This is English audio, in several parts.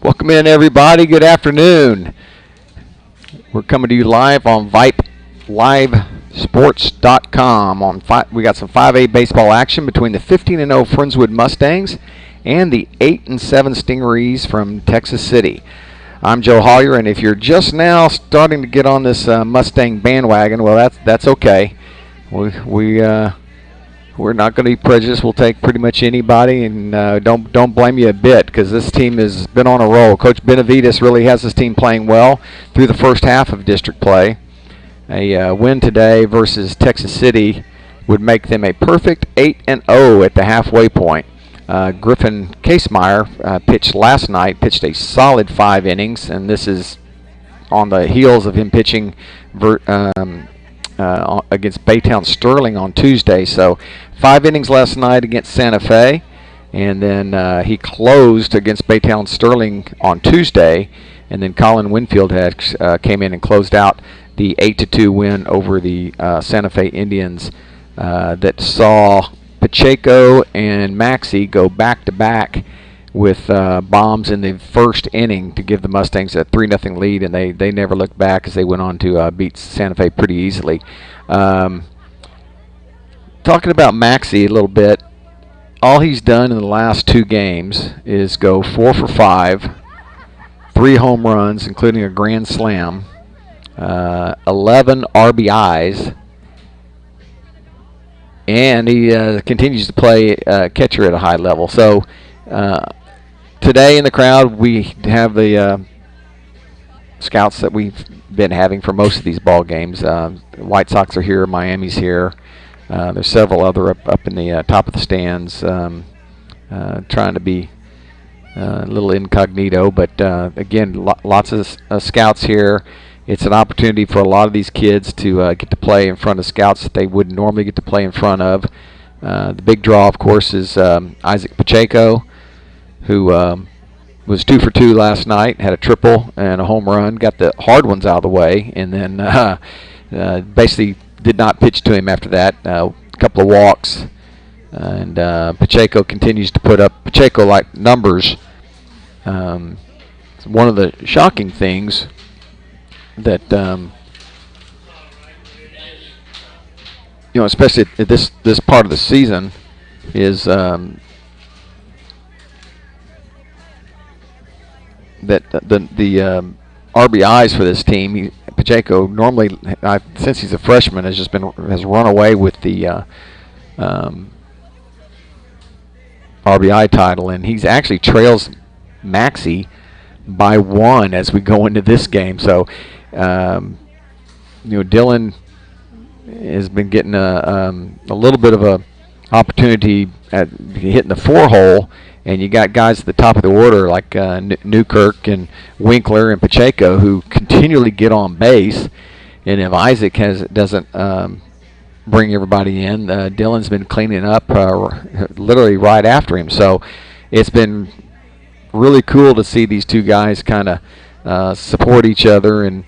Welcome in, everybody. Good afternoon. We're coming to you live on Vype livesports.com. We got some 5A baseball action between the 15-0 Friendswood Mustangs and the 8-7 Stingarees from Texas City. I'm Joe Hollier, and if you're just now starting to get on this Mustang bandwagon, well, that's okay. We're not going to be prejudiced. We'll take pretty much anybody, and don't blame you a bit because this team has been on a roll. Coach Benavides really has this team playing well through the first half of district play. A win today versus Texas City would make them a perfect 8-0 at the halfway point. Griffin Casemeyer pitched last night, pitched a solid 5 innings, and this is on the heels of him pitching against Baytown Sterling on Tuesday. So 5 innings last night against Santa Fe, and then he closed against Baytown Sterling on Tuesday, and then Colin Winfield came in and closed out the 8-2 win over the Santa Fe Indians that saw Pacheco and Maxey go back-to-back with bombs in the first inning to give the Mustangs a 3-0 lead, and they never looked back as they went on to beat Santa Fe pretty easily. Talking about Maxey a little bit, all he's done in the last 2 games is go 4 for 5, 3 home runs, including a grand slam, 11 RBIs, and he continues to play catcher at a high level. So today in the crowd, we have the scouts that we've been having for most of these ball games. The White Sox are here, Miami's here. There's several other up in the top of the stands, trying to be a little incognito. But again, lots of scouts here. It's an opportunity for a lot of these kids to get to play in front of scouts that they wouldn't normally get to play in front of. The big draw, of course, is Isaac Pacheco, who was 2 for 2 last night, had a triple and a home run, got the hard ones out of the way, and then basically did not pitch to him after that. A couple of walks, and Pacheco continues to put up Pacheco-like numbers. One of the shocking things that especially at this part of the season, is that the RBIs for this team, Pacheco normally, since he's a freshman, has run away with the RBI title, and he's actually trails Maxey by 1 as we go into this game. So Dylan has been getting a little bit of a opportunity at hitting the 4-hole, and you got guys at the top of the order like Newkirk and Winkler and Pacheco who continually get on base. And if Isaac doesn't bring everybody in, Dylan's been cleaning up literally right after him. So it's been really cool to see these two guys kind of support each other and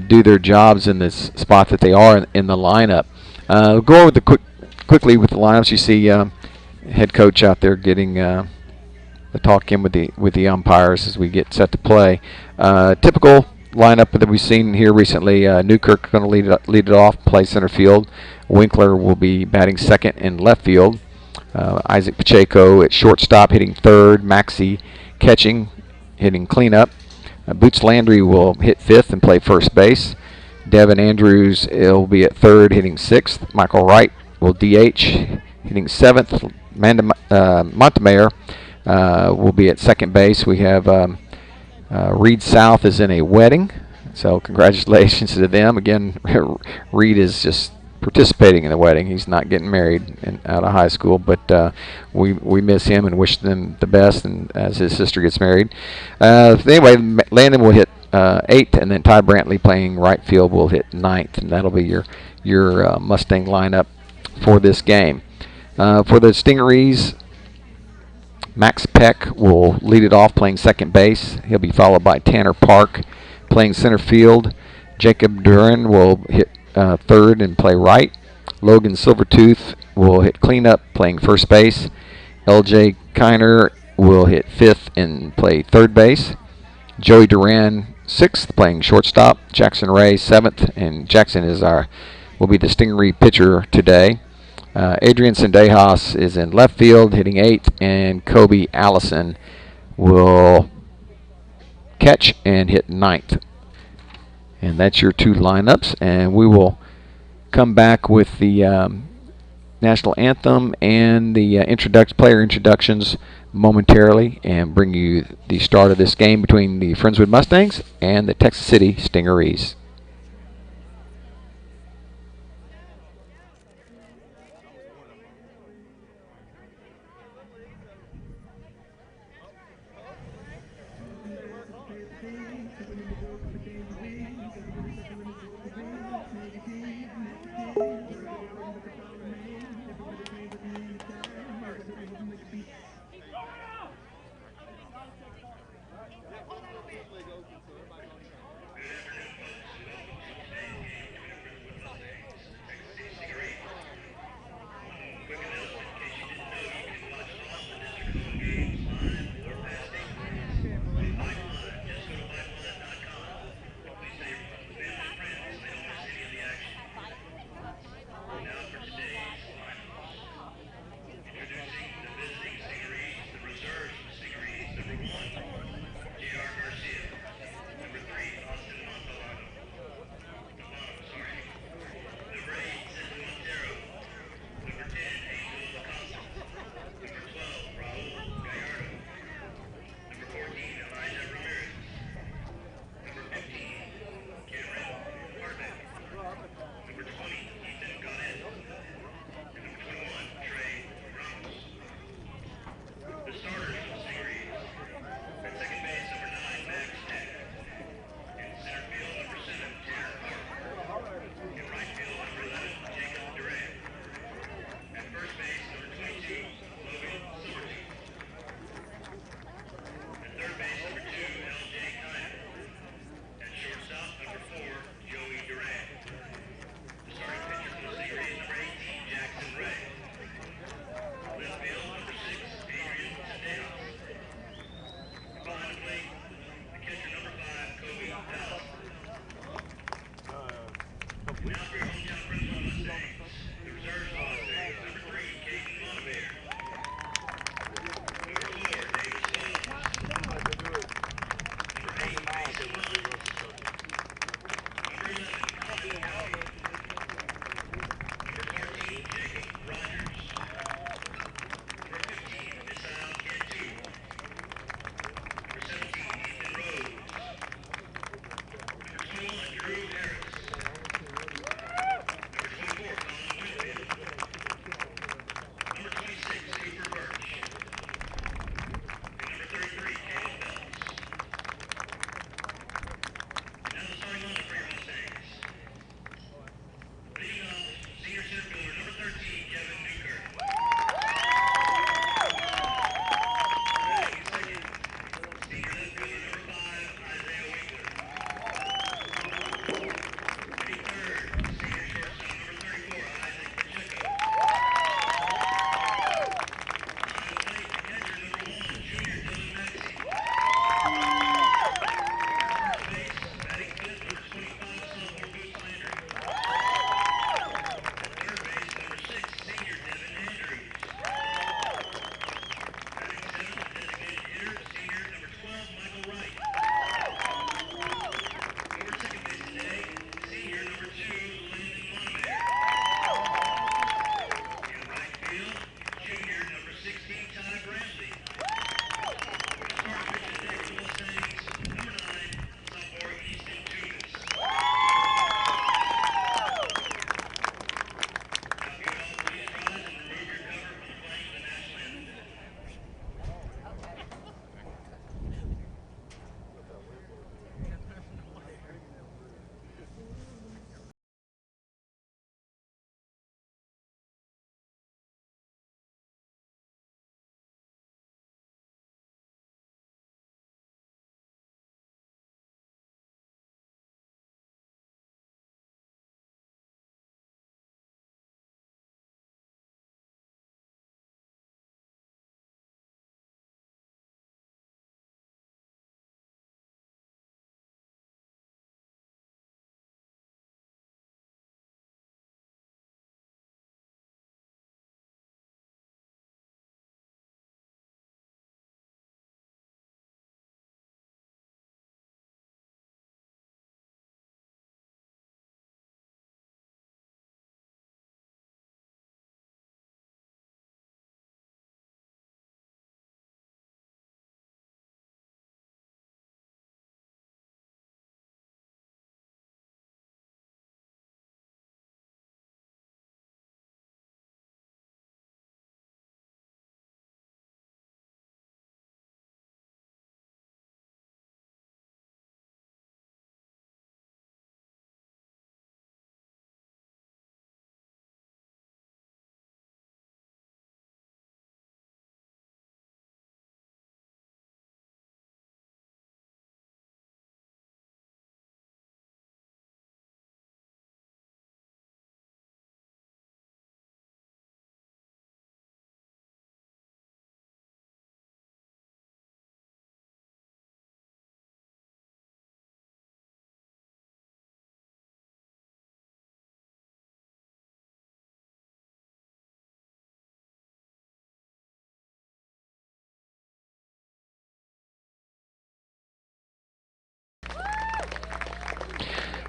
do their jobs in this spot that they are in the lineup. Go over quickly with the lineups. You see head coach out there getting the talk in with the umpires as we get set to play. Typical lineup that we've seen here recently. Newkirk going to lead it off, play center field. Winkler will be batting second in left field. Isaac Pacheco at shortstop, hitting third. Maxey catching, hitting cleanup. Boots Landry will hit fifth and play first base. Devin Andrews will be at third, hitting sixth. Michael Wright will DH, hitting seventh. Montemayor will be at second base. We have Reed South is in a wedding, so congratulations to them. Again, Reed is just participating in the wedding. He's not getting married out of high school, but we miss him and wish them the best, and as his sister gets married. Anyway, Landon will hit 8th, and then Ty Brantley playing right field will hit 9th, and that'll be your Mustang lineup for this game. For the Stingarees, Max Peck will lead it off, playing second base. He'll be followed by Tanner Park playing center field. Jacob Duran will hit third and play right. Logan Silvertooth will hit cleanup, playing first base. LJ Kiner will hit fifth and play third base. Joey Duran, sixth, playing shortstop. Jackson Ray, seventh, and Jackson will be the Stingery pitcher today. Adrian Sendejas is in left field, hitting eighth, and Kobe Allison will catch and hit ninth. And that's your two lineups, and we will come back with the national anthem and the player introductions momentarily, and bring you the start of this game between the Friendswood Mustangs and the Texas City Stingeries.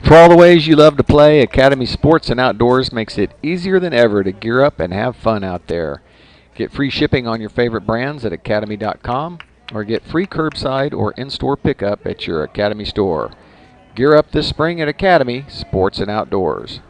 For all the ways you love to play, Academy Sports and Outdoors makes it easier than ever to gear up and have fun out there. Get free shipping on your favorite brands at academy.com or get free curbside or in-store pickup at your Academy store. Gear up this spring at Academy Sports and Outdoors.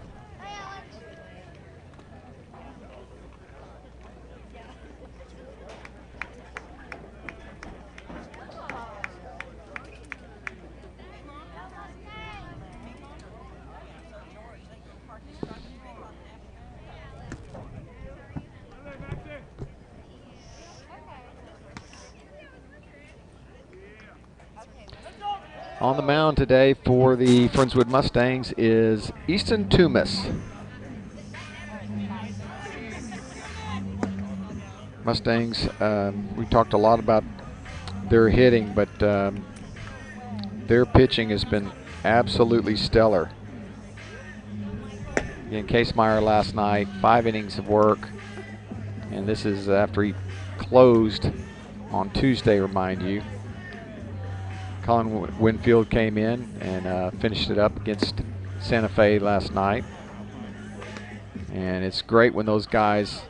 On the mound today for the FRIENDSWOOD Mustangs is Easton Toomis. Mustangs, we talked a lot about their hitting, but their pitching has been absolutely stellar. Again, Casemeyer last night, 5 innings of work, and this is after he closed on Tuesday, remind you. Colin Winfield came in and finished it up against Santa Fe last night. And it's great when those guys,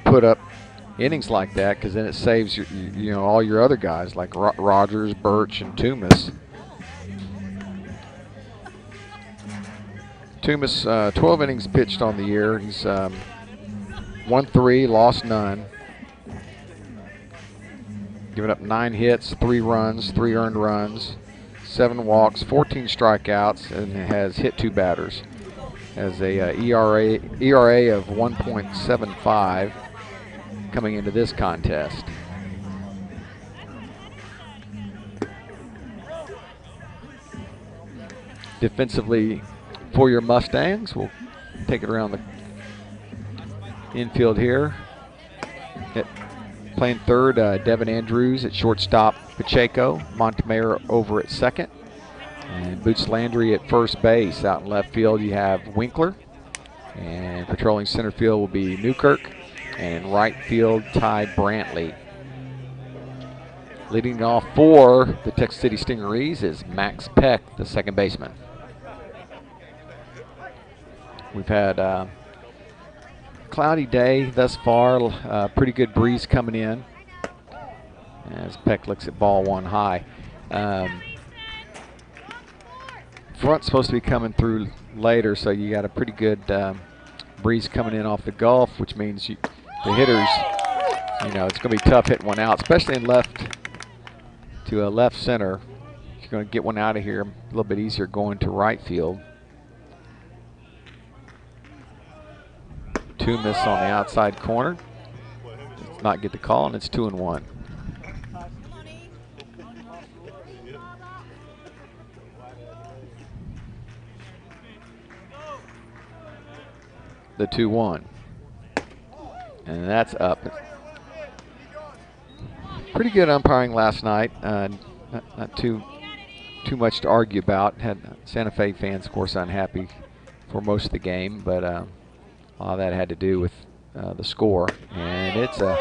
put up innings like that, because then it saves all your other guys like Rogers, Birch, and Toomis. Toomis, 12 innings pitched on the year. He's won 3, lost none. Giving up 9 hits, 3 runs, 3 earned runs, 7 walks, 14 strikeouts, and has hit 2 batters. Has a ERA of 1.75 coming into this contest. Defensively for your Mustangs, we'll take it around the infield here. Playing third, Devin Andrews at shortstop, Pacheco, Montemayor over at second, and Boots Landry at first base. Out in left field you have Winkler, and patrolling center field will be Newkirk, and in right field Ty Brantley. Leading off for the Texas City Stingerees is Max Peck, the second baseman. We've had cloudy day thus far, pretty good breeze coming in as Peck looks at ball 1 high. Front's supposed to be coming through later, so you got a pretty good breeze coming in off the Gulf, which means the hitters, it's going to be tough hitting one out, especially in left to a left center. If you're going to get one out of here, a little bit easier going to right field. Toomis on the outside corner. Does not get the call, and it's 2-1. The 2-1. And that's up. Pretty good umpiring last night. Not too much to argue about. Had Santa Fe fans, of course, unhappy for most of the game, but a lot of that had to do with the score. And it's a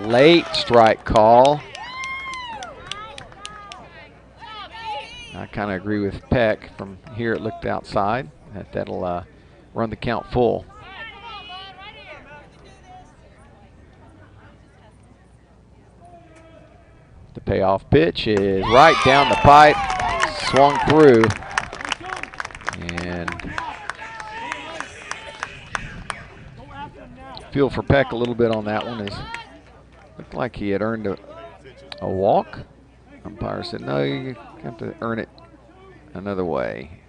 late strike call. I kind of agree with Peck. From here it looked outside. That'll run the count full. The payoff pitch is right down the pipe, swung through, and feel for Peck a little bit on that one. Looked like he had earned a walk. Umpire said, no, you have to earn it another way.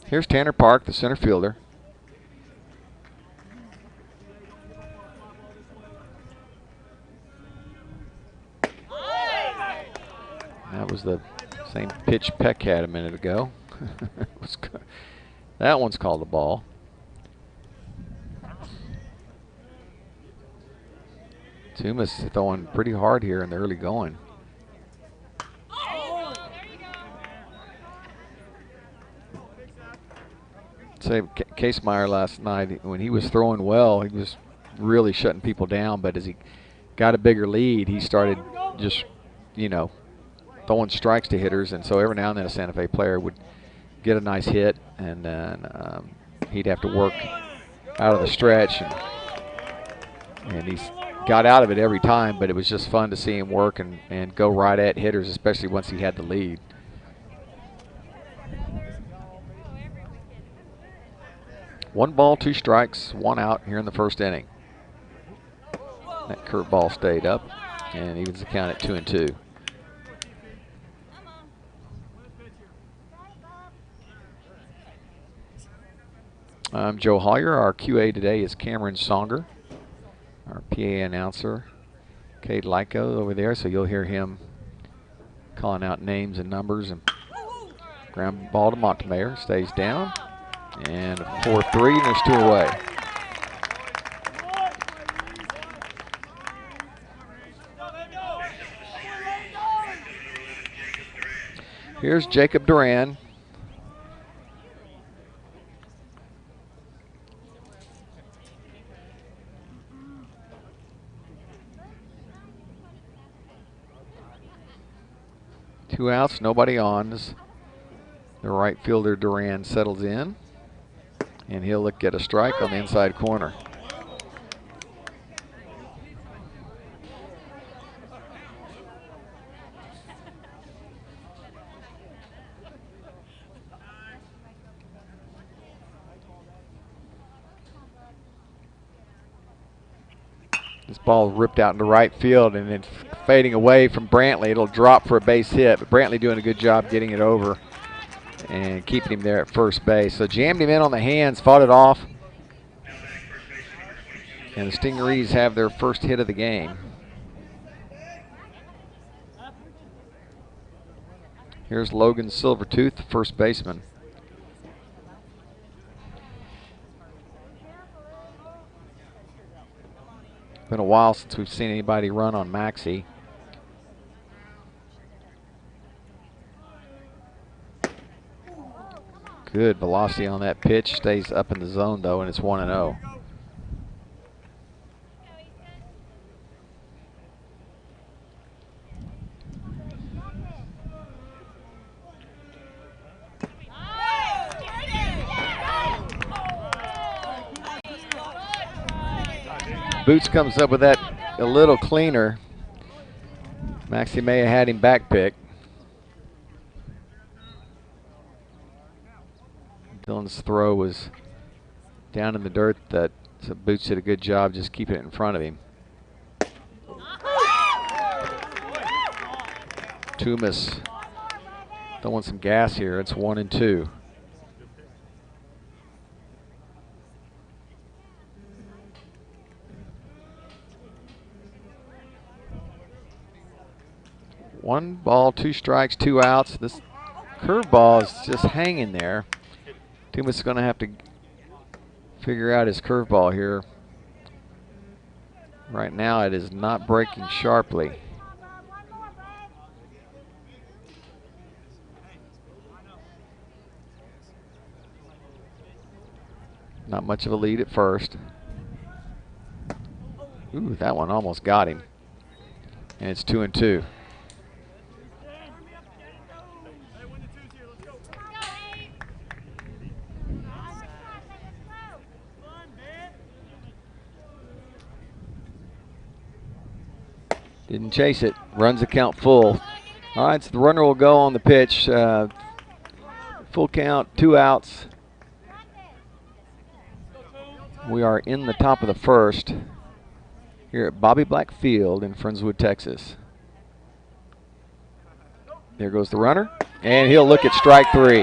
Here's Tanner Park, the center fielder. That was the same pitch Peck had a minute ago. That one's called a ball. Toomis throwing pretty hard here in the early going. Say Casemeyer last night, when he was throwing well, he was really shutting people down, but as he got a bigger lead, he started just you know, throwing strikes to hitters, and so every now and then a Santa Fe player would get a nice hit, and then he'd have to work out of the stretch, and he's got out of it every time, but it was just fun to see him work and go right at hitters, especially once he had the lead. One ball, two strikes, one out here in the first inning. That curveball stayed up and evens the count at 2-2. I'm Joe Hollier. Our QA today is Cameron Songer. Our PA announcer, Cade Lyko, over there, so you'll hear him calling out names and numbers. And ground ball to Montemayor, stays down, and a 4-3, and there's 2 away. Here's Jacob Duran. Two outs, nobody on. As the right fielder Duran settles in, and he'll look at a strike on the inside corner. This ball ripped out into right field and then fading away from Brantley. It'll drop for a base hit, but Brantley doing a good job getting it over and keeping him there at first base. So jammed him in on the hands, fought it off. And the Stingarees have their first hit of the game. Here's Logan Silvertooth, the first baseman. Been a while since we've seen anybody run on Maxey. Good velocity on that pitch. Stays up in the zone though, and it's 1-0. Boots comes up with that a little cleaner. Maxey may have had him back pick. Dylan's throw was down in the dirt. So Boots did a good job just keeping it in front of him. Toomas throwing some gas here. It's 1-2. One ball, two strikes, two outs. This curveball is just hanging there. Toomas is going to have to figure out his curveball here. Right now it is not breaking sharply. Not much of a lead at first. Ooh, that one almost got him. And it's 2-2. Didn't chase it. Runs the count full. All right, so the runner will go on the pitch. Full count, 2 outs. We are in the top of the first here at Bobby Black Field in Friendswood, Texas. There goes the runner, and he'll look at strike 3.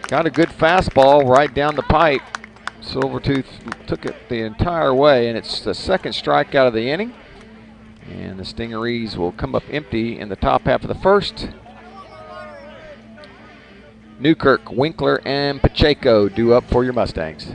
Got a good fastball right down the pipe. Silvertooth took it the entire way, and it's the second strikeout of the inning. And the Stingarees will come up empty in the top half of the first. Newkirk, Winkler, and Pacheco due up for your Mustangs.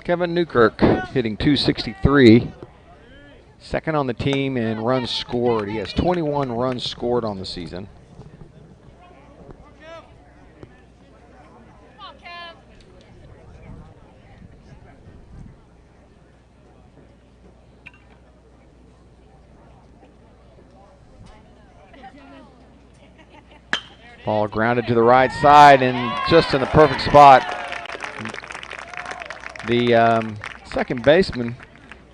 Kevin Newkirk hitting .263. Second on the team in runs scored. He has 21 runs scored on the season. Ball grounded to the right side and just in the perfect spot. The second baseman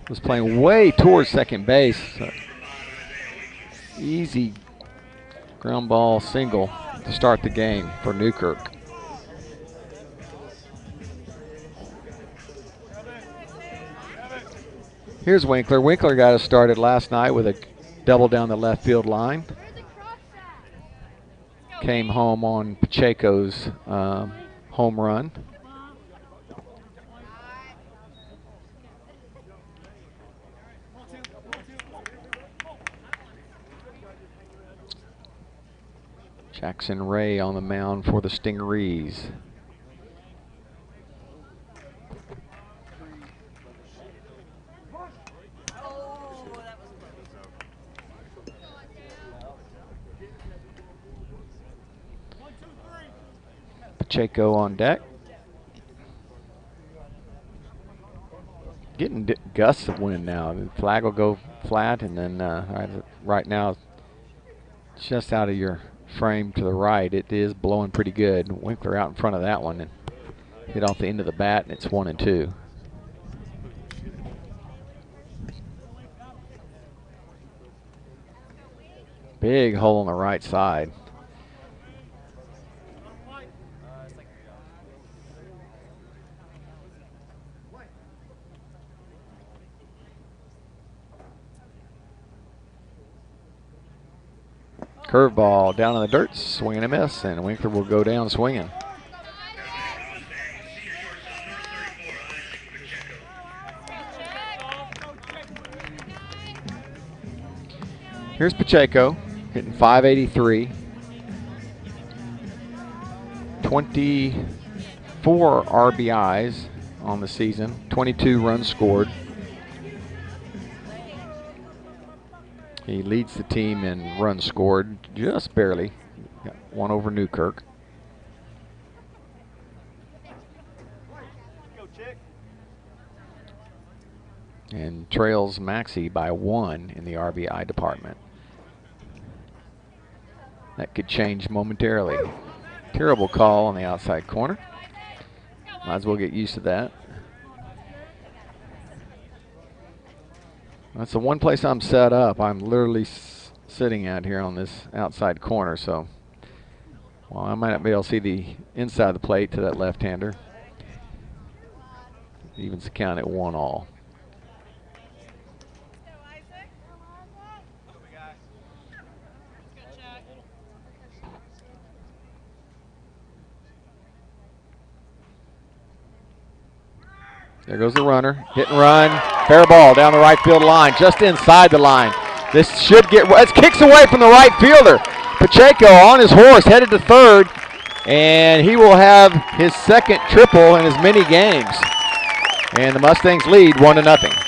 was playing way towards second base. Easy ground ball single to start the game for Newkirk. Here's Winkler. Winkler got us started last night with a double down the left field line. Came home on Pacheco's home run. Jackson Ray on the mound for the Stingarees. Pacheco on deck. Getting gusts of wind now. The flag will go flat, and then right now, just out of your frame to the right, it is blowing pretty good. Winkler out in front of that one and hit off the end of the bat, and it's 1-2. Big hole on the right side. Curveball down in the dirt, swing and a miss, and Winkler will go down swinging. Here's Pacheco hitting .583. 24 RBIs on the season, 22 runs scored. He leads the team in runs scored, just barely. Got one over Newkirk. And trails Maxey by 1 in the RBI department. That could change momentarily. Terrible call on the outside corner. Might as well get used to that. That's the one place I'm set up. I'm literally sitting out here on this outside corner, so well, I might not be able to see the inside of the plate to that left-hander. Evens the count at 1-all. There goes the runner, hit and run, fair ball down the right field line, just inside the line. This should get, it kicks away from the right fielder. Pacheco on his horse, headed to third, and he will have his second triple in as many games. And the Mustangs lead 1-0.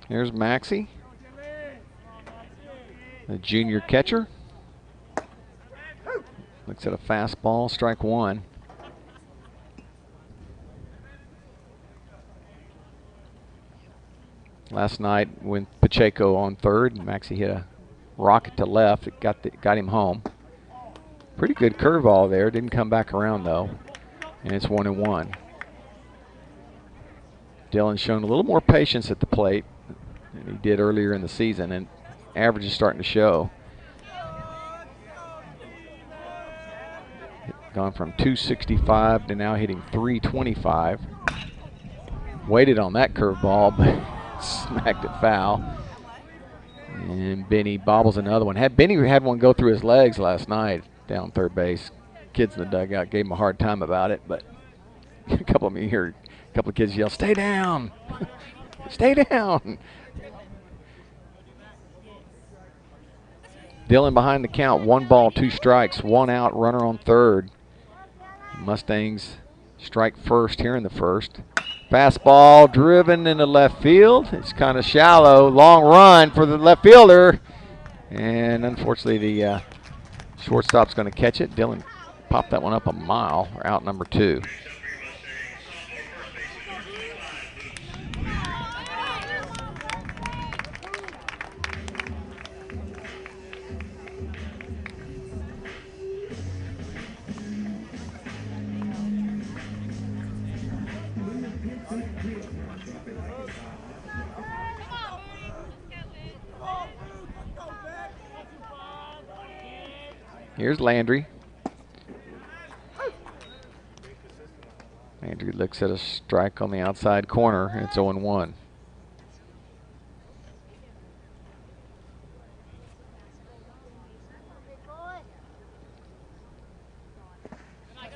Here's Maxey, the junior catcher. Looks at a fastball, strike one. Last night when Pacheco on third, Maxey hit a rocket to left. It got him home. Pretty good curveball there. Didn't come back around though, and it's 1-1. Dylan's shown a little more patience at the plate than he did earlier in the season, and average is starting to show. Gone from 265 to now hitting 325. Waited on that curveball, but smacked it foul. And Benny bobbles another one. Benny had one go through his legs last night down third base. Kids in the dugout gave him a hard time about it, but a couple of kids yell, "Stay down, stay down." Dylan behind the count. 1 ball, 2 strikes, 1 out, runner on third. Mustangs strike first here in the first. Fastball driven into left field. It's kind of shallow. Long run for the left fielder. And unfortunately, the shortstop's going to catch it. Dylan popped that one up a mile, or out number 2. Here's Landry. Landry looks at a strike on the outside corner, and it's 0-1.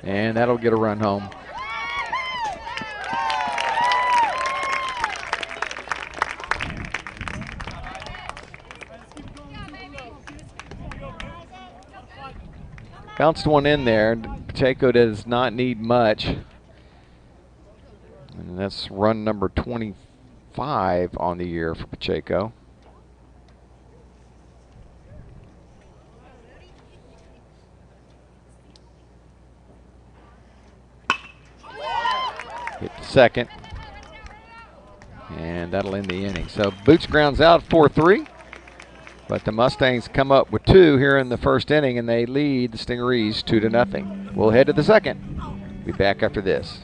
And that'll get a run home. Bounced one in there. Pacheco does not need much. And that's run number 25 on the year for Pacheco. Hit the second. And that'll end the inning. So Boots grounds out 4-3. But the Mustangs come up with 2 here in the first inning, and they lead the Stingarees 2-0. We'll head to the second. Be back after this.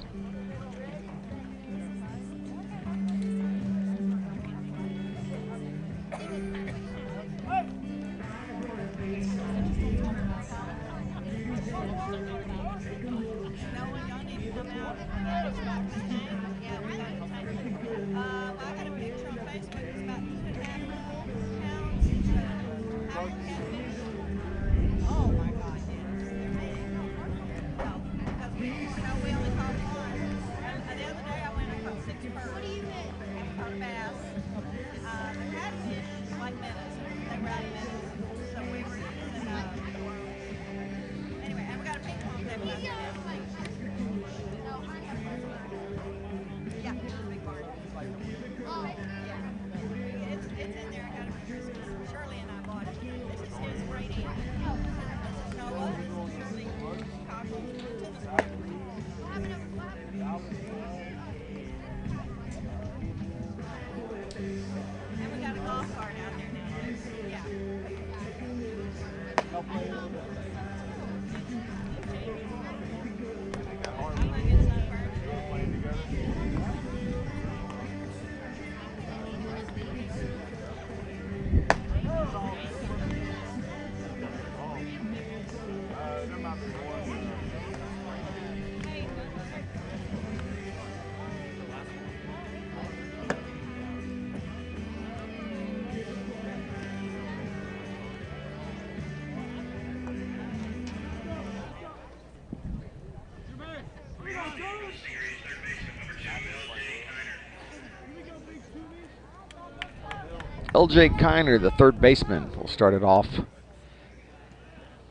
L.J. Kiner, the third baseman, will start it off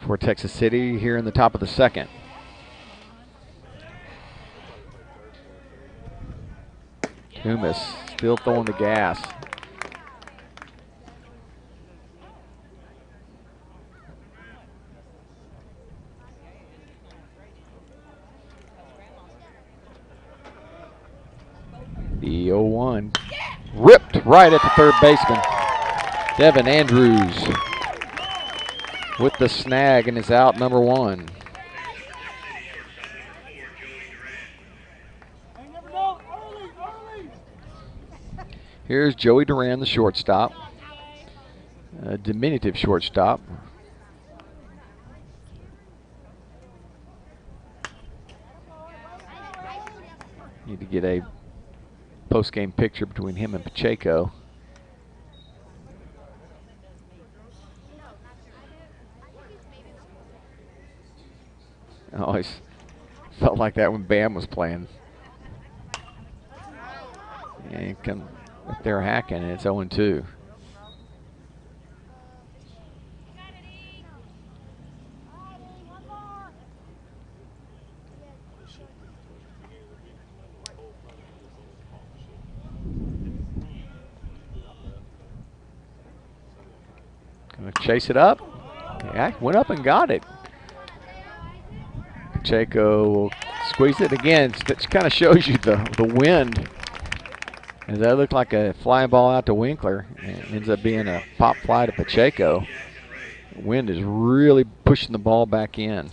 for Texas City here in the top of the second. Kumis still throwing the gas. The 0-1 ripped right at the third baseman. Devin Andrews with the snag and is out number 1. Here's Joey Duran, the shortstop. A diminutive shortstop. Need to get a post-game picture between him and Pacheco. I always felt like that when Bam was playing. And come up there hacking, and it's 0-2. Gonna chase it up. Yeah, went up and got it. Pacheco will squeeze it again. That kind of shows you the wind. As that looked like a fly ball out to Winkler. And it ends up being a pop fly to Pacheco. The wind is really pushing the ball back in.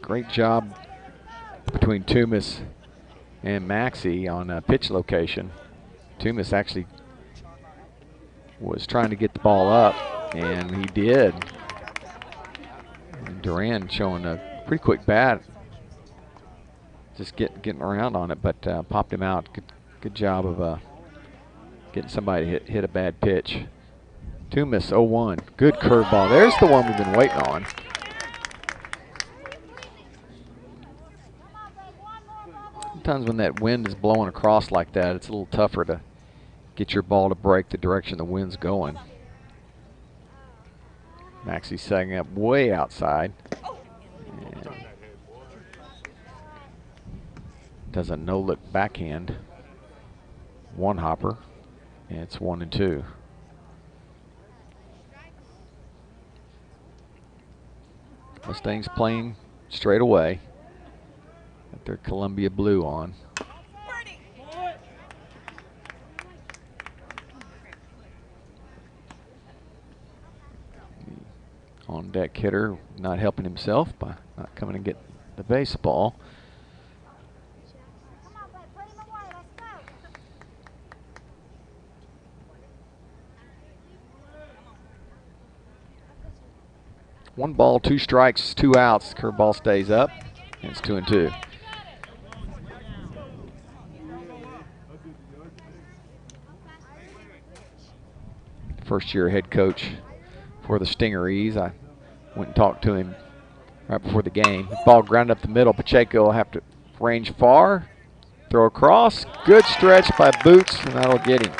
Great job between Toomas and Maxey on pitch location. Toomas actually was trying to get the ball up, and he did. And Duran showing a pretty quick bat, just getting around on it, but popped him out. Good job of getting somebody to hit a bad pitch. Toomas 0-1. Good curveball. There's the one we've been waiting on. Sometimes when that wind is blowing across like that, it's a little tougher to get your ball to break the direction the wind's going. Maxey's setting up way outside. And does a no-look backhand. One hopper, and it's 1-2. Mustangs playing straight away. Got their Columbia blue on. On deck hitter not helping himself by not coming and get the baseball. One ball, 2 strikes, 2 outs. Curveball stays up, and it's 2-2. First-year head coach for the Stingeries. I went and talked to him right before the game. Ball grounded up the middle. Pacheco will have to range far, throw across. Good stretch by Boots, and that'll get him.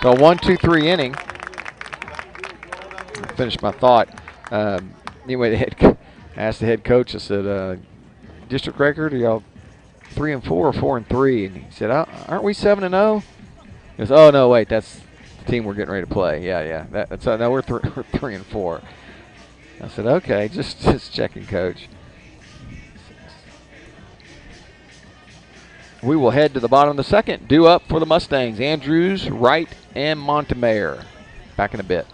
So 1-2-3 inning. I finished my thought. Anyway, I asked the head coach, I said, district record, are y'all 3-4 or 4-3? And he said, aren't we 7-0? He goes, oh, no, wait, that's the team we're getting ready to play. Yeah. That's no, we're 3-4. I said, okay, just checking, coach. We will head to the bottom of the second. Due up for the Mustangs, Andrews, Wright, and Montemayor. Back in a bit.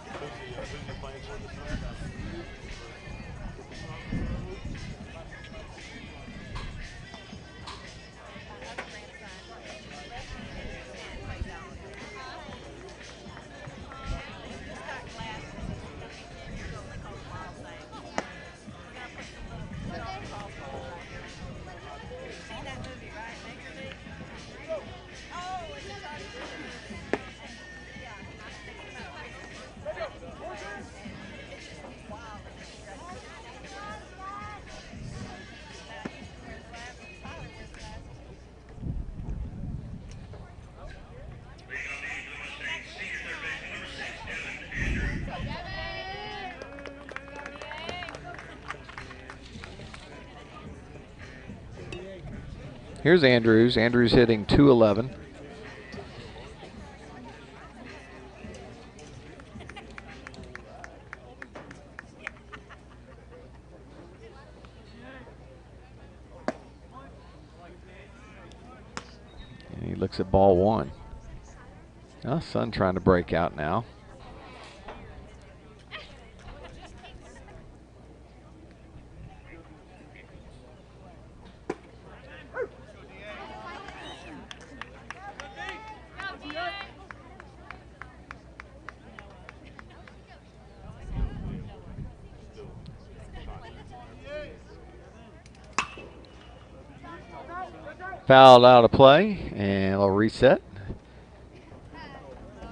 Here's Andrews. Andrews hitting .211. And he looks at ball one. Oh, Sun trying to break out now. Fouled out of play, and a reset.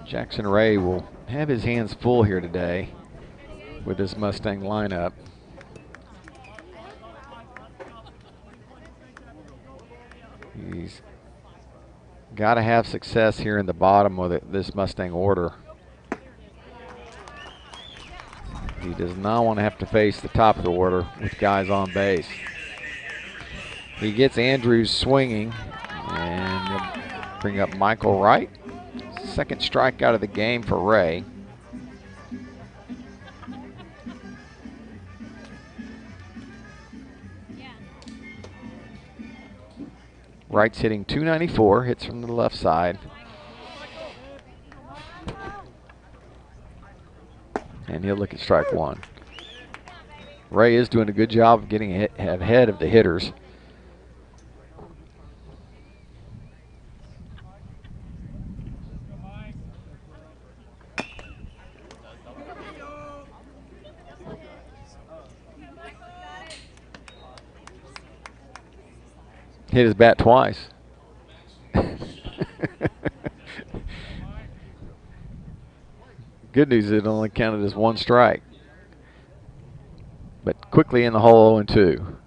Jackson Ray will have his hands full here today. with this Mustang lineup. He's got to have success here in the bottom of this Mustang order. He does not want to have to face the top of the order with guys on base. He gets Andrews swinging, and he'll bring up Michael Wright. Second strikeout of the game for Ray. Wright's hitting .294, hits from the left side. And he'll look at strike one. Ray is doing a good job of getting ahead of the hitters. Hit his bat twice. Good news, it only counted as one strike. But quickly in the hole, 0-2.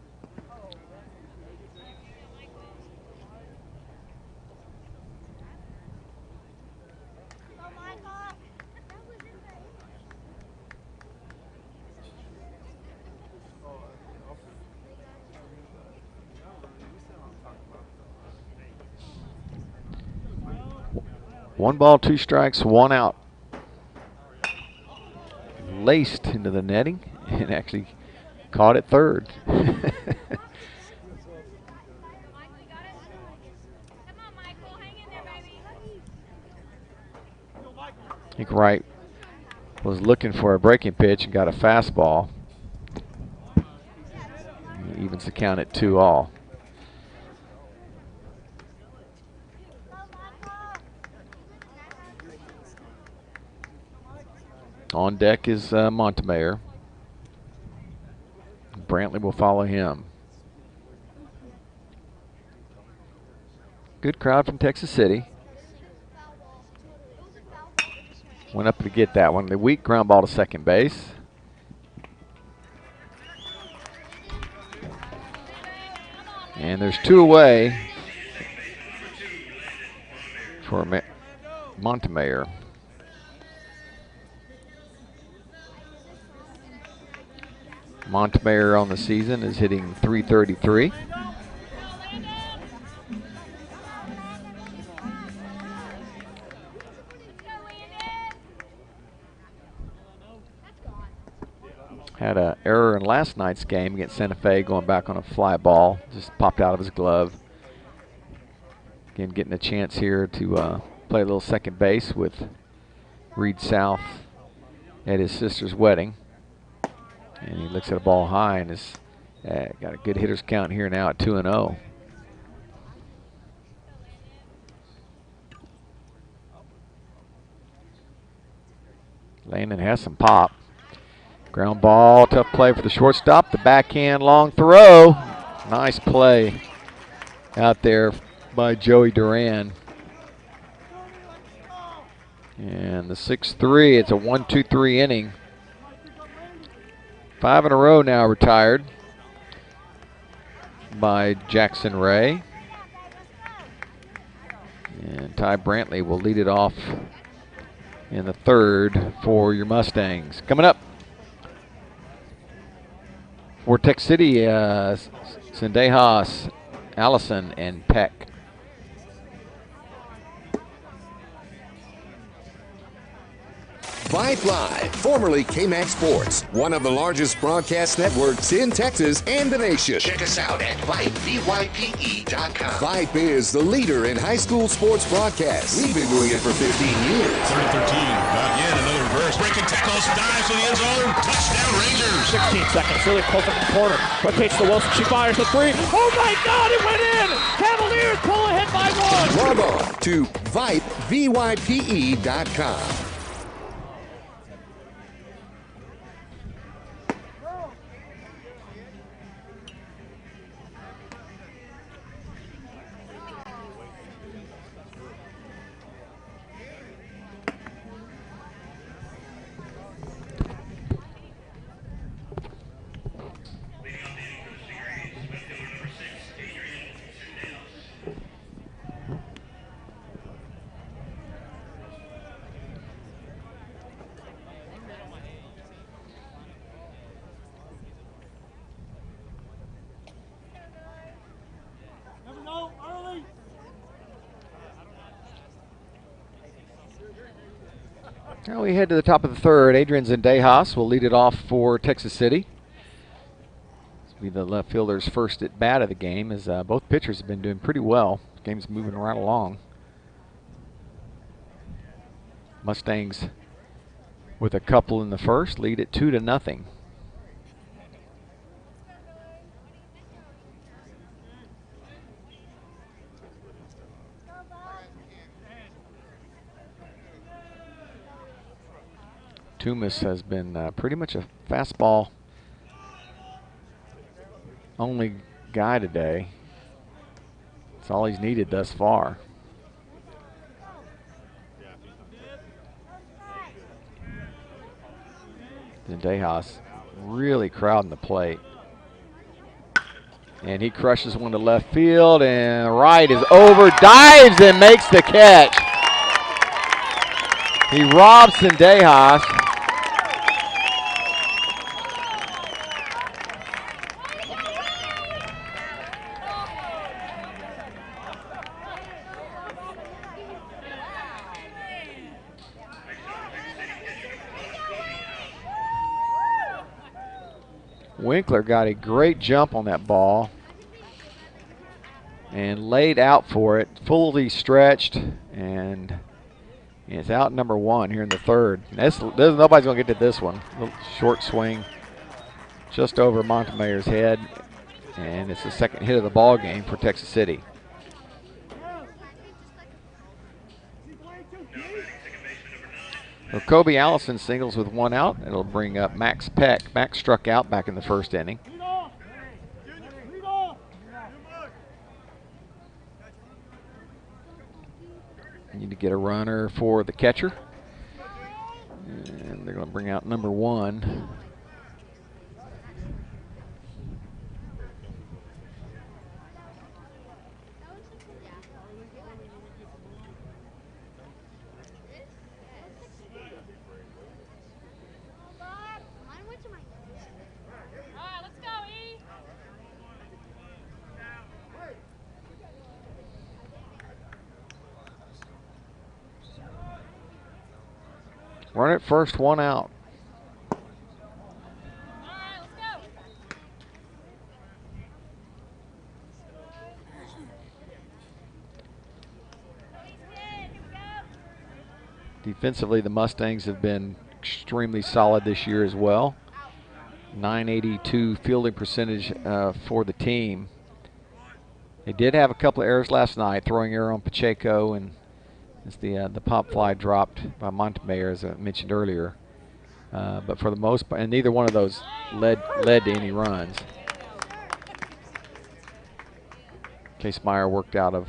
One ball, two strikes, one out. Laced into the netting and actually caught it third. I think Wright was looking for a breaking pitch and got a fastball. He evens the count at 2-all. On deck is Montemayor. Brantley will follow him. Good crowd from Texas City. Went up to get that one. The weak ground ball to second base. And there's two away for Montemayor. Montemayor on the season is hitting .333. Had an error in last night's game against Santa Fe, going back on a fly ball. Just popped out of his glove. Again, getting a chance here to play a little second base with Reed South at his sister's wedding. And he looks at a ball high and has got a good hitter's count here now at 2-0. Landon has some pop. Ground ball, tough play for the shortstop. The backhand long throw. Nice play out there by Joey Duran. And the 6-3, it's a 1-2-3 inning. 5 in a row now retired by Jackson Ray. And Ty Brantley will lead it off in the third for your Mustangs. Coming up for Texas City, Sendejas, Allison, and Peck. Vype Live, formerly KMAX Sports, one of the largest broadcast networks in Texas and the nation. Check us out at Vype, VYPE.com. Vype is the leader in high school sports broadcasts. We've been doing it for 15 years. 3rd and 13, back in, another reverse, breaking tackles, dives to the end zone, touchdown Rangers. 16 seconds, really close up in the corner. Rotates to Wilson, she fires the three. Oh my God, it went in! Cavaliers pull ahead by one. Log on to Vype, VYPE.com. Now we head to the top of the third. Adrian Zendejas will lead it off for Texas City. This will be the left fielder's first at bat of the game, as both pitchers have been doing pretty well. The game's moving right along. Mustangs with a couple in the first lead it 2-0. Toomas has been pretty much a fastball only guy today. That's all he's needed thus far. Zendejas really crowding the plate. And he crushes one to left field, and right is over, dives and makes the catch. He robs Zendejas. Winkler got a great jump on that ball and laid out for it, fully stretched, and it's out number one here in the third. Nobody's going to get to this one. Short swing just over Montemayor's head, and it's the second hit of the ball game for Texas City. So Kobe Allison singles with one out. It'll bring up Max Peck. Max struck out back in the first inning. Need to get a runner for the catcher. And they're going to bring out number one. Run it first, one out. Defensively, the Mustangs have been extremely solid this year as well. .982 fielding percentage for the team. They did have a couple of errors last night, throwing error on Pacheco, and as the pop fly dropped by Montemayor, as I mentioned earlier. But for the most part, and neither one of those led to any runs. Case Meyer worked out of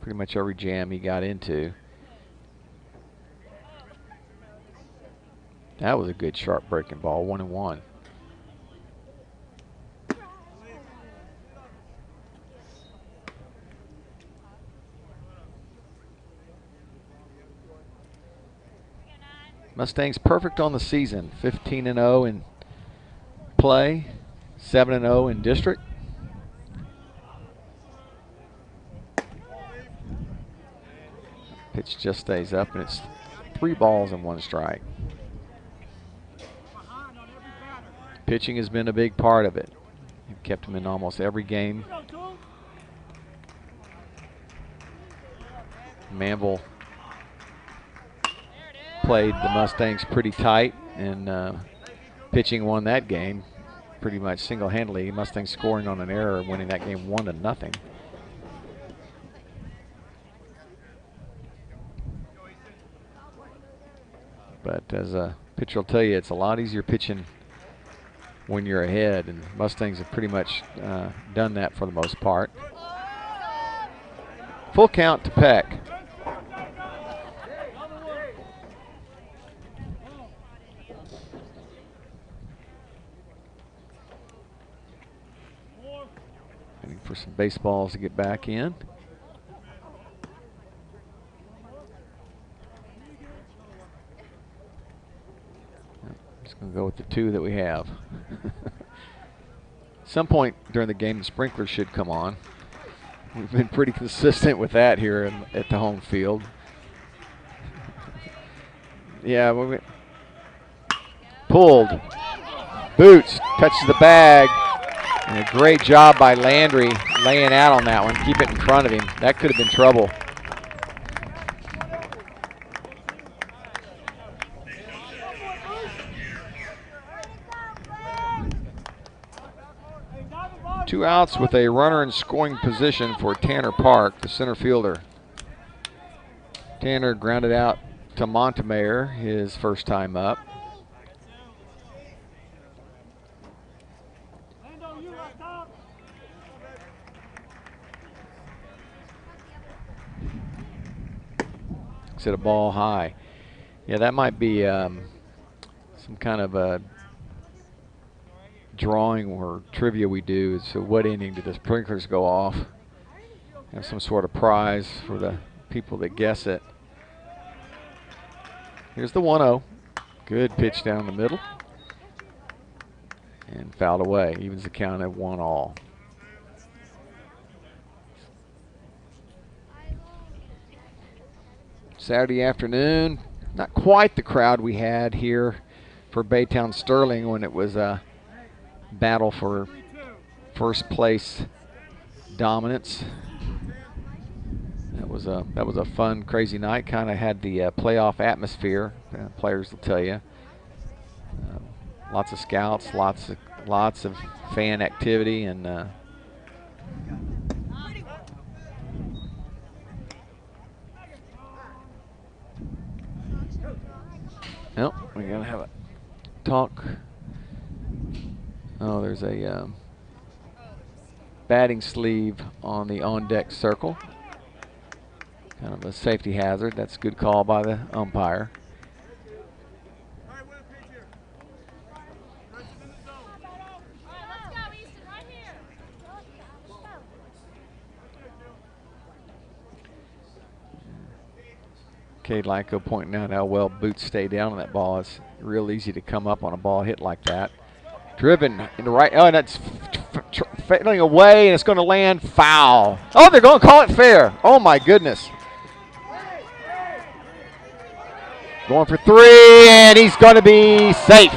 pretty much every jam he got into. That was a good sharp breaking ball, 1-1. Mustangs perfect on the season, 15-0 in play, 7-0 in district. Pitch just stays up, and it's 3 balls and 1 strike. Pitching has been a big part of it. You've kept him in almost every game. Manville played the Mustangs pretty tight, and pitching won that game pretty much single-handedly. Mustangs scoring on an error, winning that game 1-0. But as a pitcher will tell you, it's a lot easier pitching when you're ahead, and Mustangs have pretty much done that for the most part. Full count to Peck. Waiting for some baseballs to get back in. Just going to go with the 2 that we have. Some point during the game, the sprinklers should come on. We've been pretty consistent with that here at the home field. Yeah, pulled. Boots touches the bag. And a great job by Landry laying out on that one. Keep it in front of him. That could have been trouble. Two outs with a runner in scoring position for Tanner Park, the center fielder. Tanner grounded out to Montemayor, his first time up. Hit a ball high. Yeah, that might be some kind of a drawing or trivia we do. So what inning did the sprinklers go off? Have some sort of prize for the people that guess it. Here's the 1-0. Good pitch down the middle. And fouled away. Evens the count at 1-all. Saturday afternoon, not quite the crowd we had here for Baytown Sterling when it was a battle for first place dominance. That was a fun, crazy night. Kind of had the playoff atmosphere. Players will tell you. Lots of scouts, lots of fan activity, and nope, we're gonna have a talk. Oh, there's a batting sleeve on the on-deck circle. Kind of a safety hazard. That's a good call by the umpire. Cade Lyko pointing out how well Boots stay down on that ball. It's real easy to come up on a ball hit like that. Driven in the right. Oh, and that's failing away, and it's going to land foul. Oh, they're going to call it fair. Oh, my goodness. Going for three, and he's going to be safe.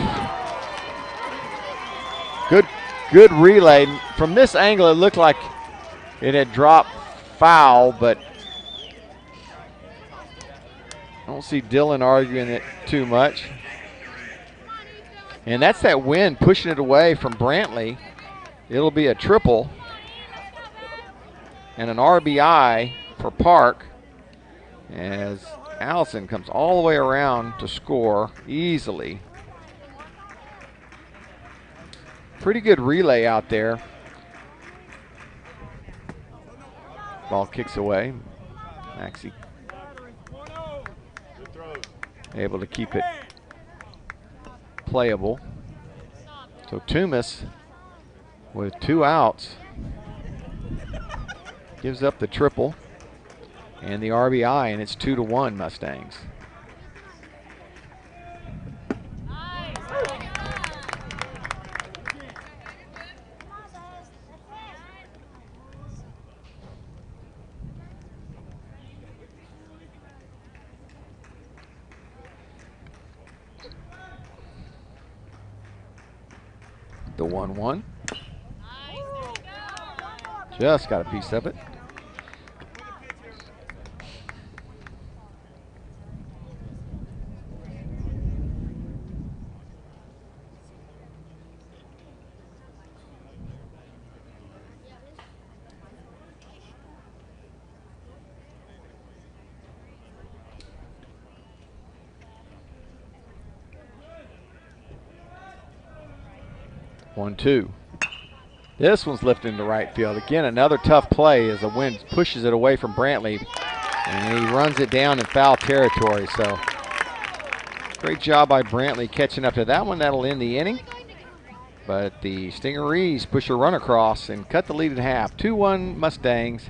Good relay. From this angle, it looked like it had dropped foul, but I don't see Dylan arguing it too much. And that's that wind pushing it away from Brantley. It'll be a triple and an RBI for Park as Allison comes all the way around to score easily. Pretty good relay out there. Ball kicks away. Maxie able to keep it playable. So Toomas with 2 outs gives up the triple and the RBI, and it's 2-1 Mustangs. The 1-1. Just got a piece of it. One, two. This one's lifted into right field. Again, another tough play as the wind pushes it away from Brantley, and he runs it down in foul territory. So great job by Brantley catching up to that one. That'll end the inning. But the Stingerees push a run across and cut the lead in half. 2-1 Mustangs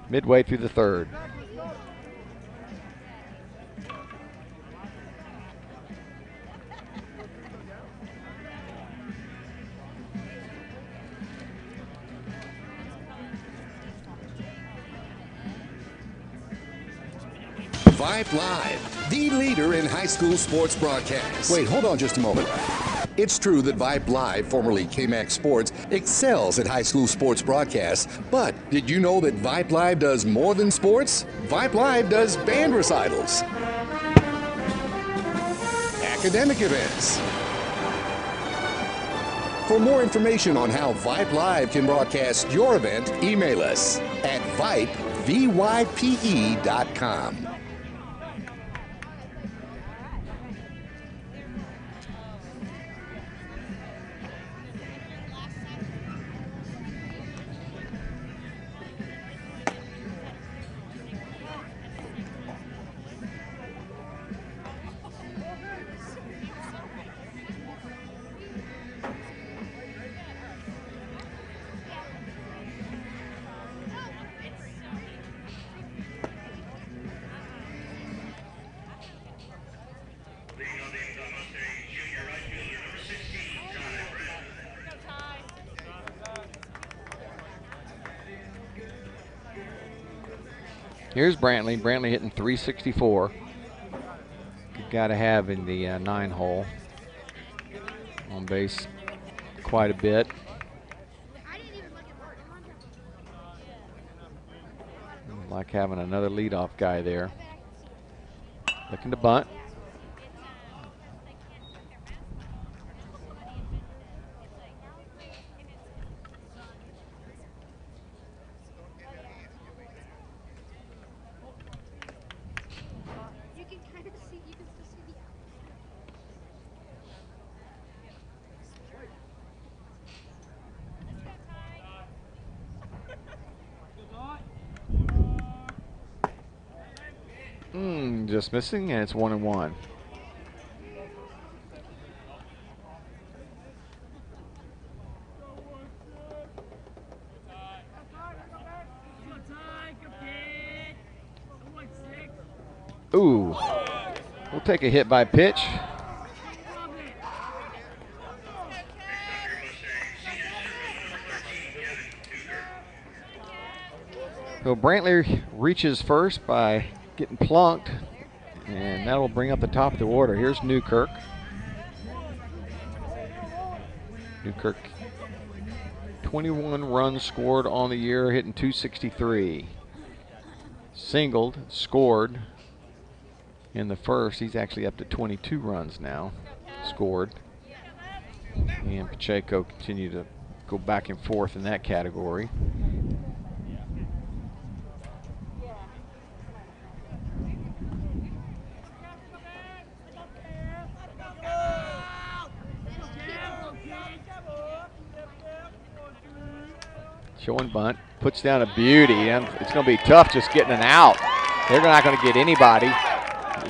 midway through the third. Vype Live, the leader in high school sports broadcasts. Wait, hold on just a moment. It's true that Vype Live, formerly KMAX Sports, excels at high school sports broadcasts. But did you know that Vype Live does more than sports? Vype Live does band recitals, academic events. For more information on how Vype Live can broadcast your event, email us at Vype, VYPE.com. Here's Brantley. Brantley hitting 364. Good guy to have in the 9-hole. On base quite a bit. Like having another leadoff guy there. Looking to bunt. Just missing, and it's 1-1. Ooh, we'll take a hit by pitch. So Brantley reaches first by getting plunked, and that will bring up the top of the order. Here's Newkirk. Newkirk, 21 runs scored on the year, hitting 263. Singled, scored in the first. He's actually up to 22 runs now, scored. And Pacheco continued to go back and forth in that category. Showing bunt, puts down a beauty, and it's going to be tough just getting an out. They're not going to get anybody.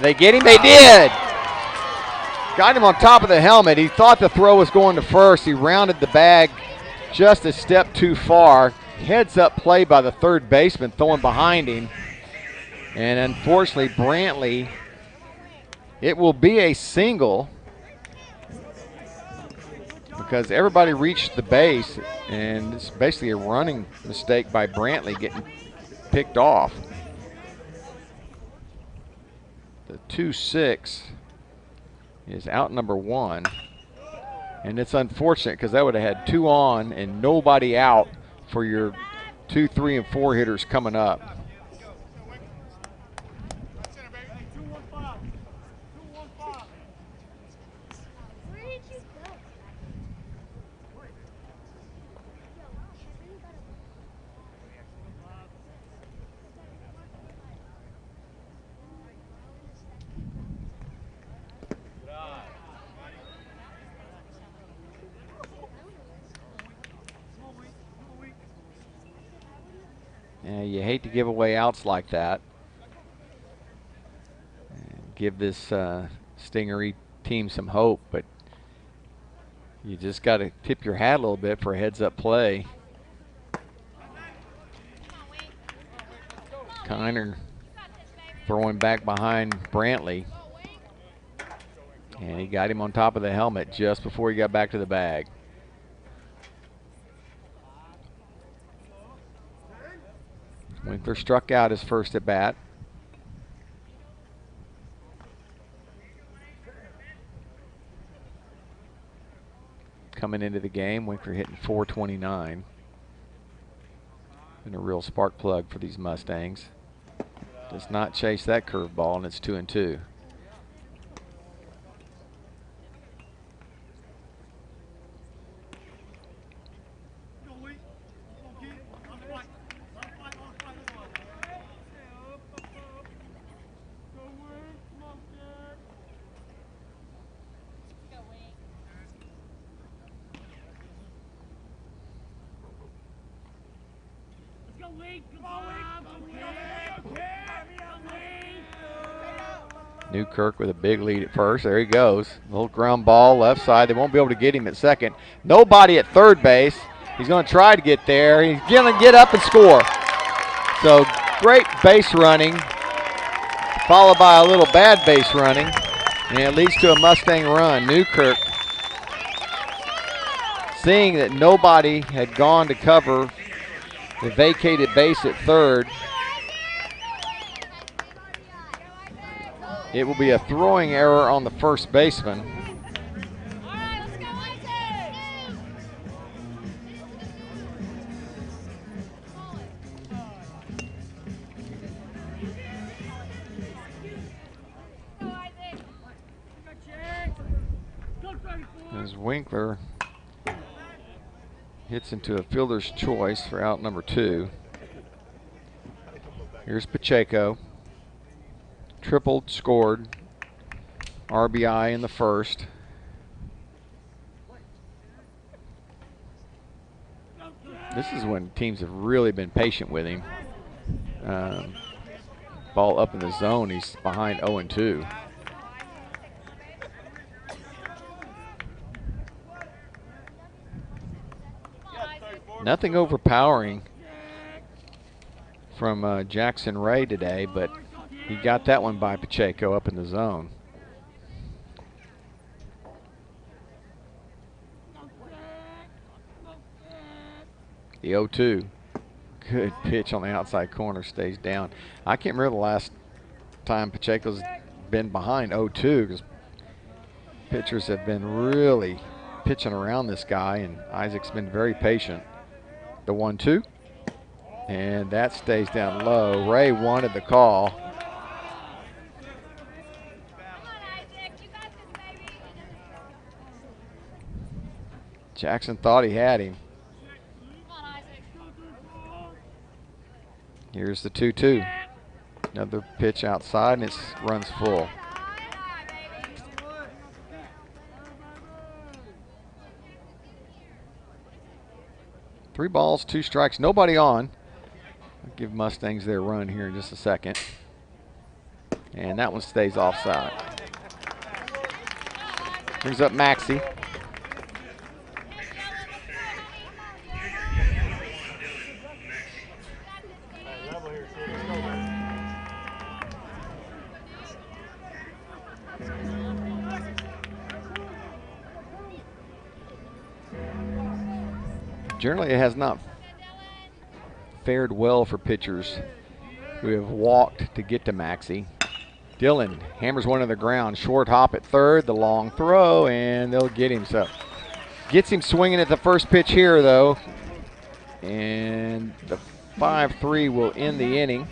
They get him? They did! Got him on top of the helmet. He thought the throw was going to first. He rounded the bag just a step too far. Heads up play by the third baseman throwing behind him. And unfortunately, Brantley, it will be a single because everybody reached the base, and it's basically a running mistake by Brantley getting picked off. The 2-6 is out number 1, and it's unfortunate because that would have had 2 on and nobody out for your 2, 3, and 4 hitters coming up. Yeah, you hate to give away outs like that. And give this Stingery team some hope, but you just got to tip your hat a little bit for a heads-up play. Kiner throwing back behind Brantley. And he got him on top of the helmet just before he got back to the bag. Winkler struck out his first at bat. coming into the game. Winkler hitting .429. Been a real spark plug for these Mustangs. Does not chase that curveball, and it's 2-2. Newkirk with a big lead at first. There he goes. Little ground ball left side. They won't be able to get him at second. Nobody at third base. He's going to try to get there. He's going to get up and score. So great base running, followed by a little bad base running, and it leads to a Mustang run. Newkirk, seeing that nobody had gone to cover the vacated base at third, it will be a throwing error on the first baseman. As Winkler hits into a fielder's choice for out number 2. Here's Pacheco. Tripled, scored, RBI in the first. This is when teams have really been patient with him. Ball up in the zone, he's behind 0-2. Nothing overpowering from Jackson Ray today, but he got that one by Pacheco up in the zone. The 0-2. Good pitch on the outside corner, stays down. I can't remember the last time Pacheco's been behind 0-2 because pitchers have been really pitching around this guy, and Isaac's been very patient. The 1-2. And that stays down low. Ray wanted the call. Jackson thought he had him. Here's the 2-2. Another pitch outside, and it runs full. Three balls, 2 strikes, nobody on. I'll give Mustangs their run here in just a second. And that one stays offside. Brings up Maxey. Generally, it has not fared well for pitchers who have walked to get to Maxey. Dillon hammers one to the ground. Short hop at third, the long throw, and they'll get him. So gets him swinging at the first pitch here, though. And the 5-3 will end the inning.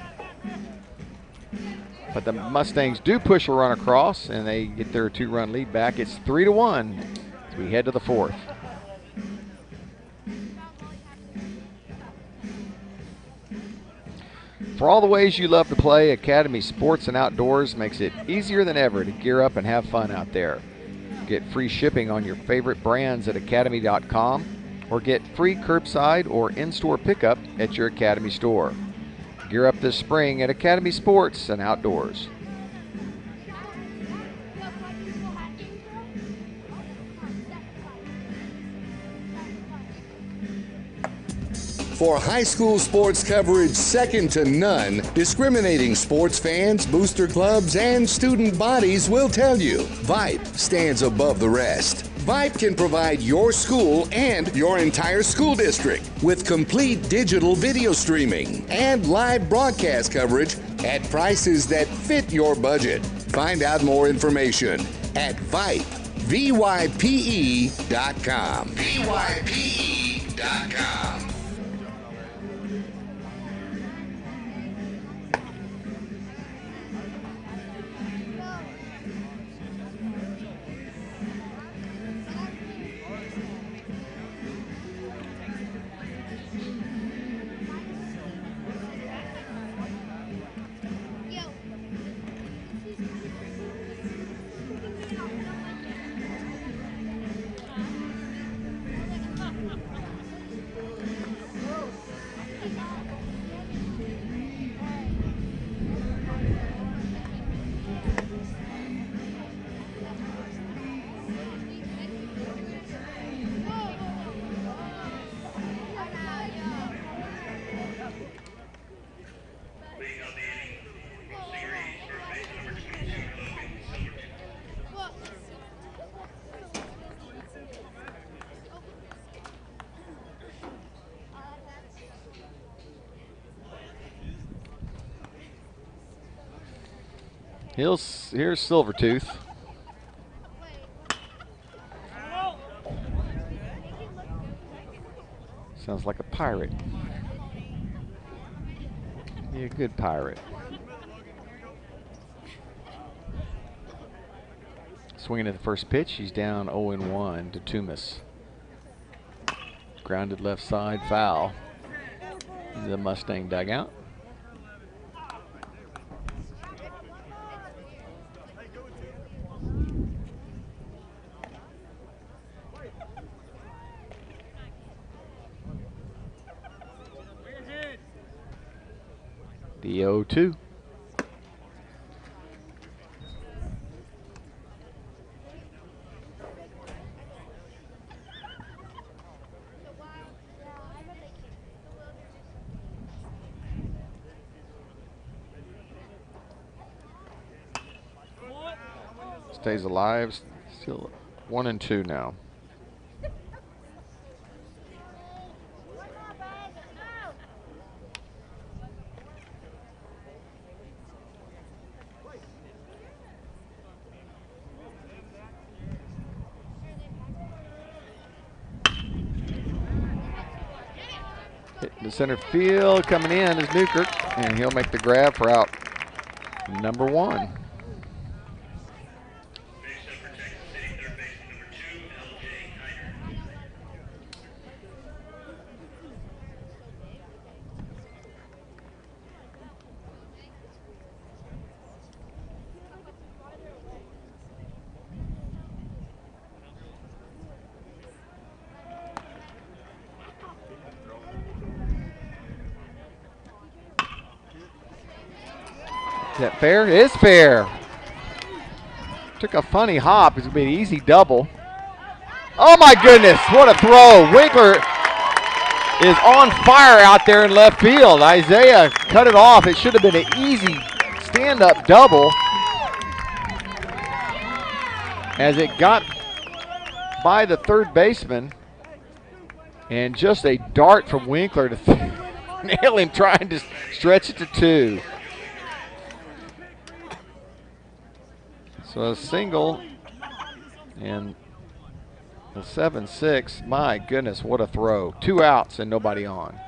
But the Mustangs do push a run across, and they get their 2-run lead back. It's 3-1 as we head to the 4th. For all the ways you love to play, Academy Sports and Outdoors makes it easier than ever to gear up and have fun out there. Get free shipping on your favorite brands at academy.com or get free curbside or in-store pickup at your Academy store. Gear up this spring at Academy Sports and Outdoors. For high school sports coverage second to none, discriminating sports fans, booster clubs, and student bodies will tell you Vype stands above the rest. Vype can provide your school and your entire school district with complete digital video streaming and live broadcast coverage at prices that fit your budget. Find out more information at Vype, VYPE.com. VYPE.com. Here's Silvertooth. Sounds like a pirate. Be a good pirate. Swinging at the first pitch, he's down 0-1 to Toomas. Grounded left side, foul. The Mustang dugout. The 0-2. Stays alive. Still 1-2 now. Hitting the center field, coming in is Newkirk, and he'll make the grab for out number 1. Is that fair? It is fair. Took a funny hop. It's going to be an easy double. Oh, my goodness. What a throw. Winkler is on fire out there in left field. Isaiah cut it off. It should have been an easy stand-up double. As it got by the third baseman. And just a dart from Winkler to nail him trying to stretch it to 2. So a single and a 7-6. My goodness, what a throw. 2 outs and nobody on.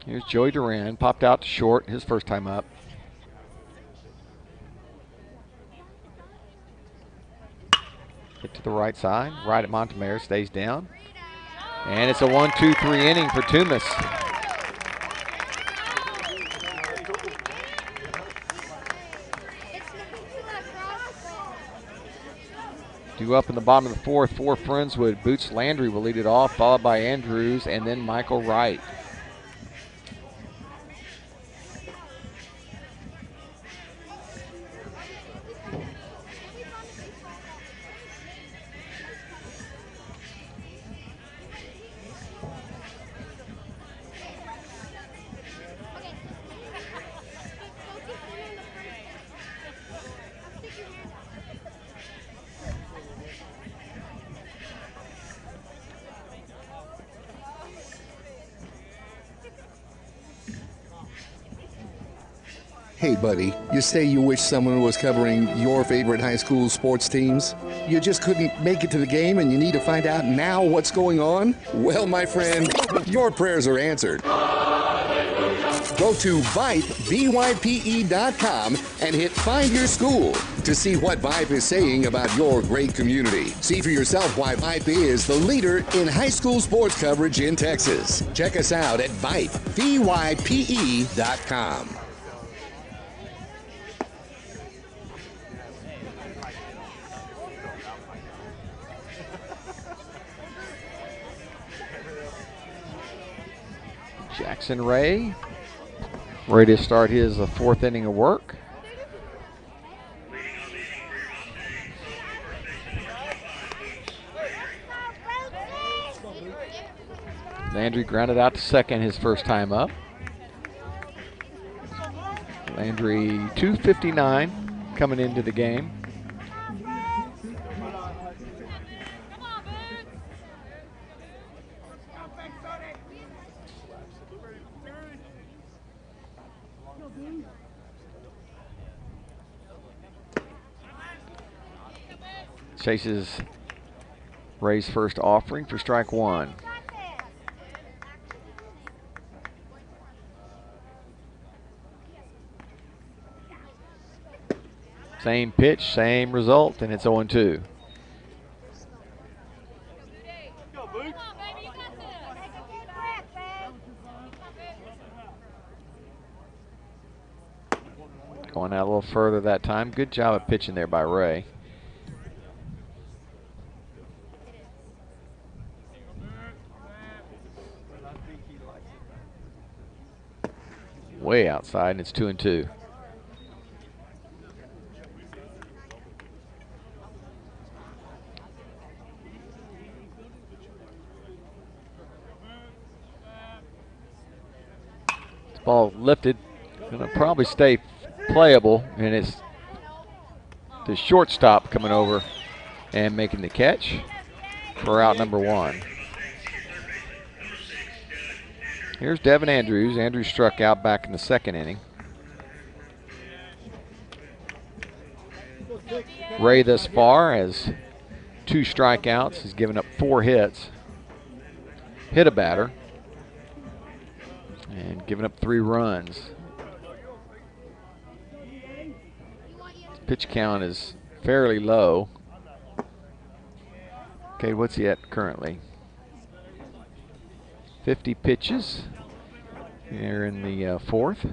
Here's Joey Duran, popped out to short, his first time up. Hit to the right side, right at Montemayor, stays down. And it's a 1-2-3 inning for Toomas. Due up in the bottom of the 4th for Friendswood. Boots Landry will lead it off, followed by Andrews and then Michael Wright. Hey, buddy, you say you wish someone was covering your favorite high school sports teams? You just couldn't make it to the game and you need to find out now what's going on? Well, my friend, your prayers are answered. Go to Vype, VYPE.com, and hit Find Your School to see what Vype is saying about your great community. See for yourself why Vype is the leader in high school sports coverage in Texas. Check us out at Vype, VYPE.com. Jackson Ray ready to start his fourth inning of work. Landry grounded out to second his first time up. Landry 259 coming into the game. Chases Ray's first offering for strike one. Same pitch, same result, and it's 0-2. Going out a little further that time. Good job of pitching there by Ray. Way outside, and it's 2-2. This ball lifted, gonna probably stay playable, and it's the shortstop coming over and making the catch for out number one. Here's Devin Andrews. Andrews struck out back in the second inning. Ray thus far has 2 strikeouts. He's given up 4 hits. Hit a batter. And given up 3 runs. His pitch count is fairly low. Okay, what's he at currently? 50 pitches here in the fourth.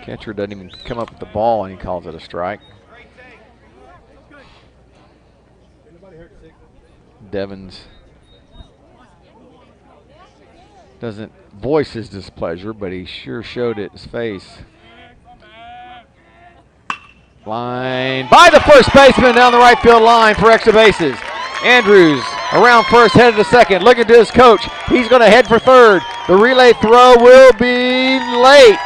Catcher doesn't even come up with the ball and he calls it a strike. Devins doesn't voice his displeasure, but he sure showed it in his face. Line by the first baseman down the right field line for extra bases. Andrews around first, headed to second, looking to his coach. He's going to head for third. The relay throw will be late.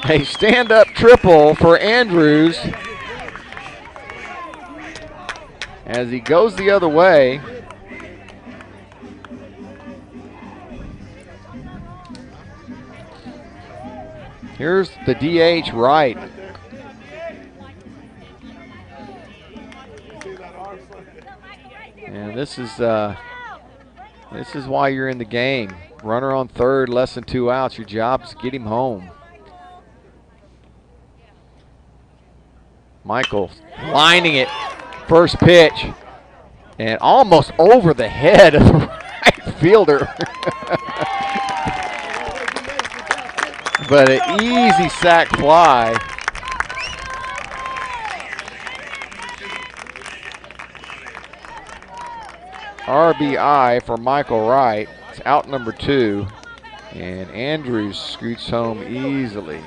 A stand-up triple for Andrews as he goes the other way. Here's the DH Wright. And this is why you're in the game. Runner on third, less than 2 outs. Your job is to get him home. Michael lining it, first pitch, and almost over the head of the right fielder. But an easy sac fly. RBI for Michael Wright. It's out number 2, and Andrews scoots home easily.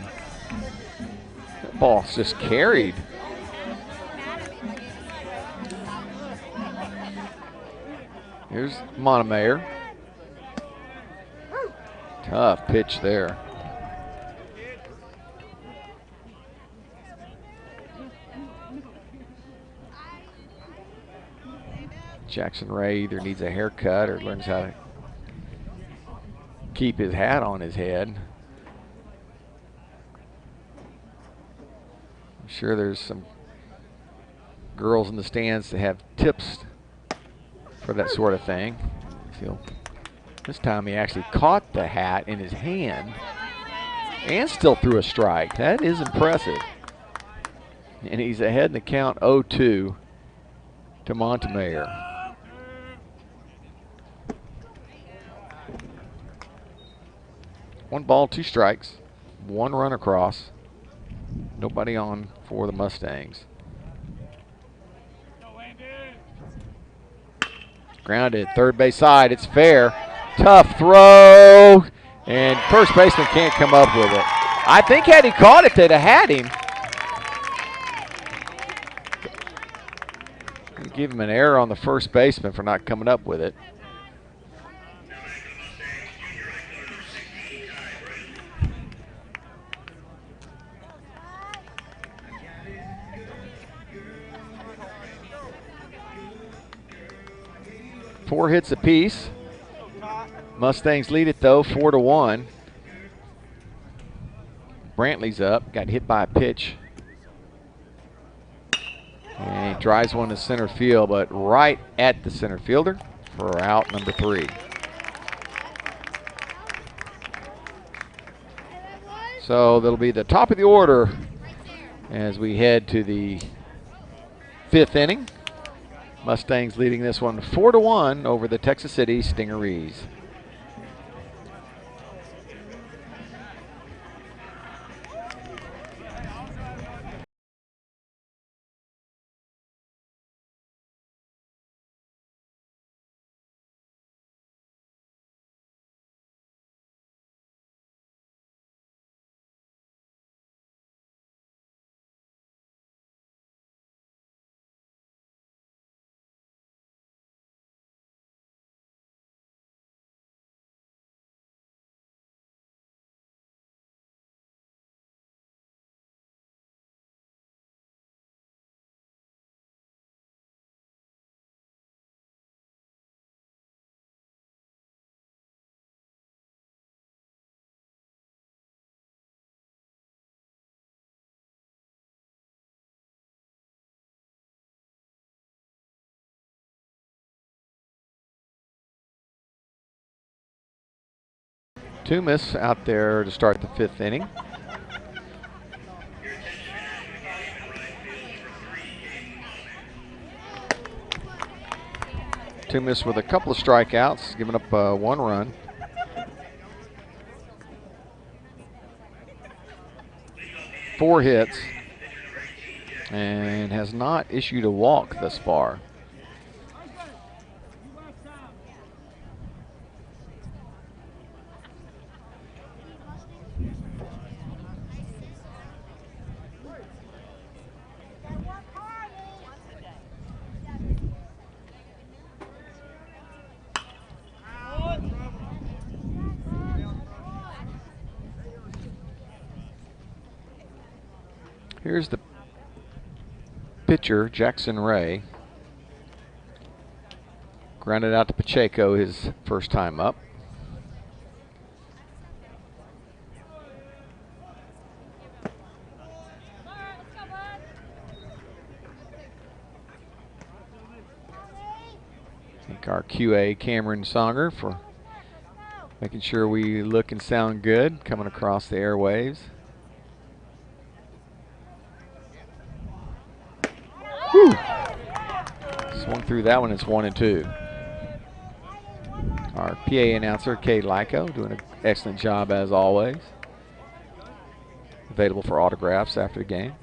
That ball's just carried. Here's Montemayor. Tough pitch there. Jackson Ray either needs a haircut or learns how to keep his hat on his head. I'm sure there's some girls in the stands that have tips for that sort of thing. This time he actually caught the hat in his hand and still threw a strike. That is impressive. And he's ahead in the count 0-2 to Montemayor. One ball, 2 strikes, 1 run across. Nobody on for the Mustangs. Grounded, third base side, it's fair. Tough throw, and first baseman can't come up with it. I think had he caught it, they'd have had him. Give him an error on the first baseman for not coming up with it. Four hits apiece. Mustangs lead it though, 4-1. Brantley's up, got hit by a pitch. And he drives one to center field, but right at the center fielder for out number 3. So that'll be the top of the order as we head to the 5th inning. Mustangs leading this one 4-1 over the Texas City Stingarees. Toomas out there to start the 5th inning. Toomas with a couple of strikeouts, giving up 1 run. Four hits, and has not issued a walk thus far. Here's the pitcher, Jackson Ray. Grounded out to Pacheco his first time up. Thank our QA, Cameron Songer, for making sure we look and sound good coming across the airwaves. Whew. Swung through that one. It's 1-2. Our PA announcer, Kay Lyko, doing an excellent job as always. Available for autographs after the game.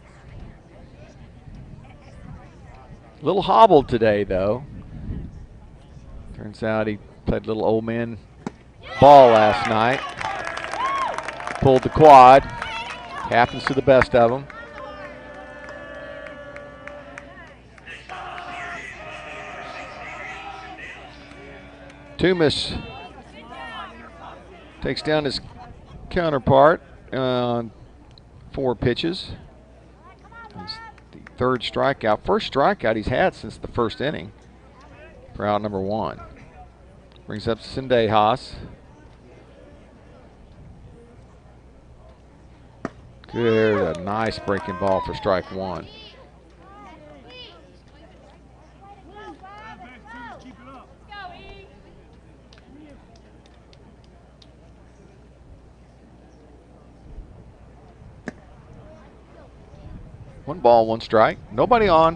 A little hobbled today, though. Turns out he played a little old man ball last night. Pulled the quad. Happens to the best of them. Toomas takes down his counterpart on 4 pitches. It's the 3rd strikeout. First strikeout he's had since the 1st inning. for out number 1. Brings up Sendejas. Good, a nice breaking ball for strike 1. One ball, one strike. Nobody on.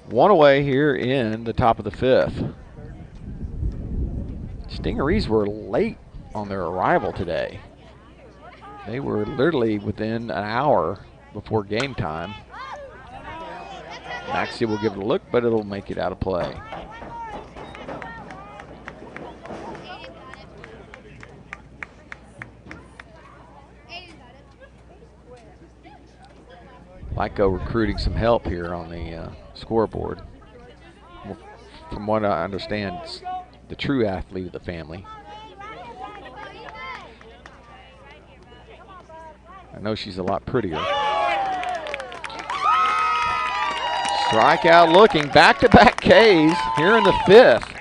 One away here in the top of the 5th. Stingarees were late on their arrival today. They were literally within an hour before game time. Maxie will give it a look, but it'll make it out of play. Lyco recruiting some help here on the scoreboard. From what I understand, it's the true athlete of the family. I know she's a lot prettier. Strikeout looking, back-to-back Ks here in the 5th.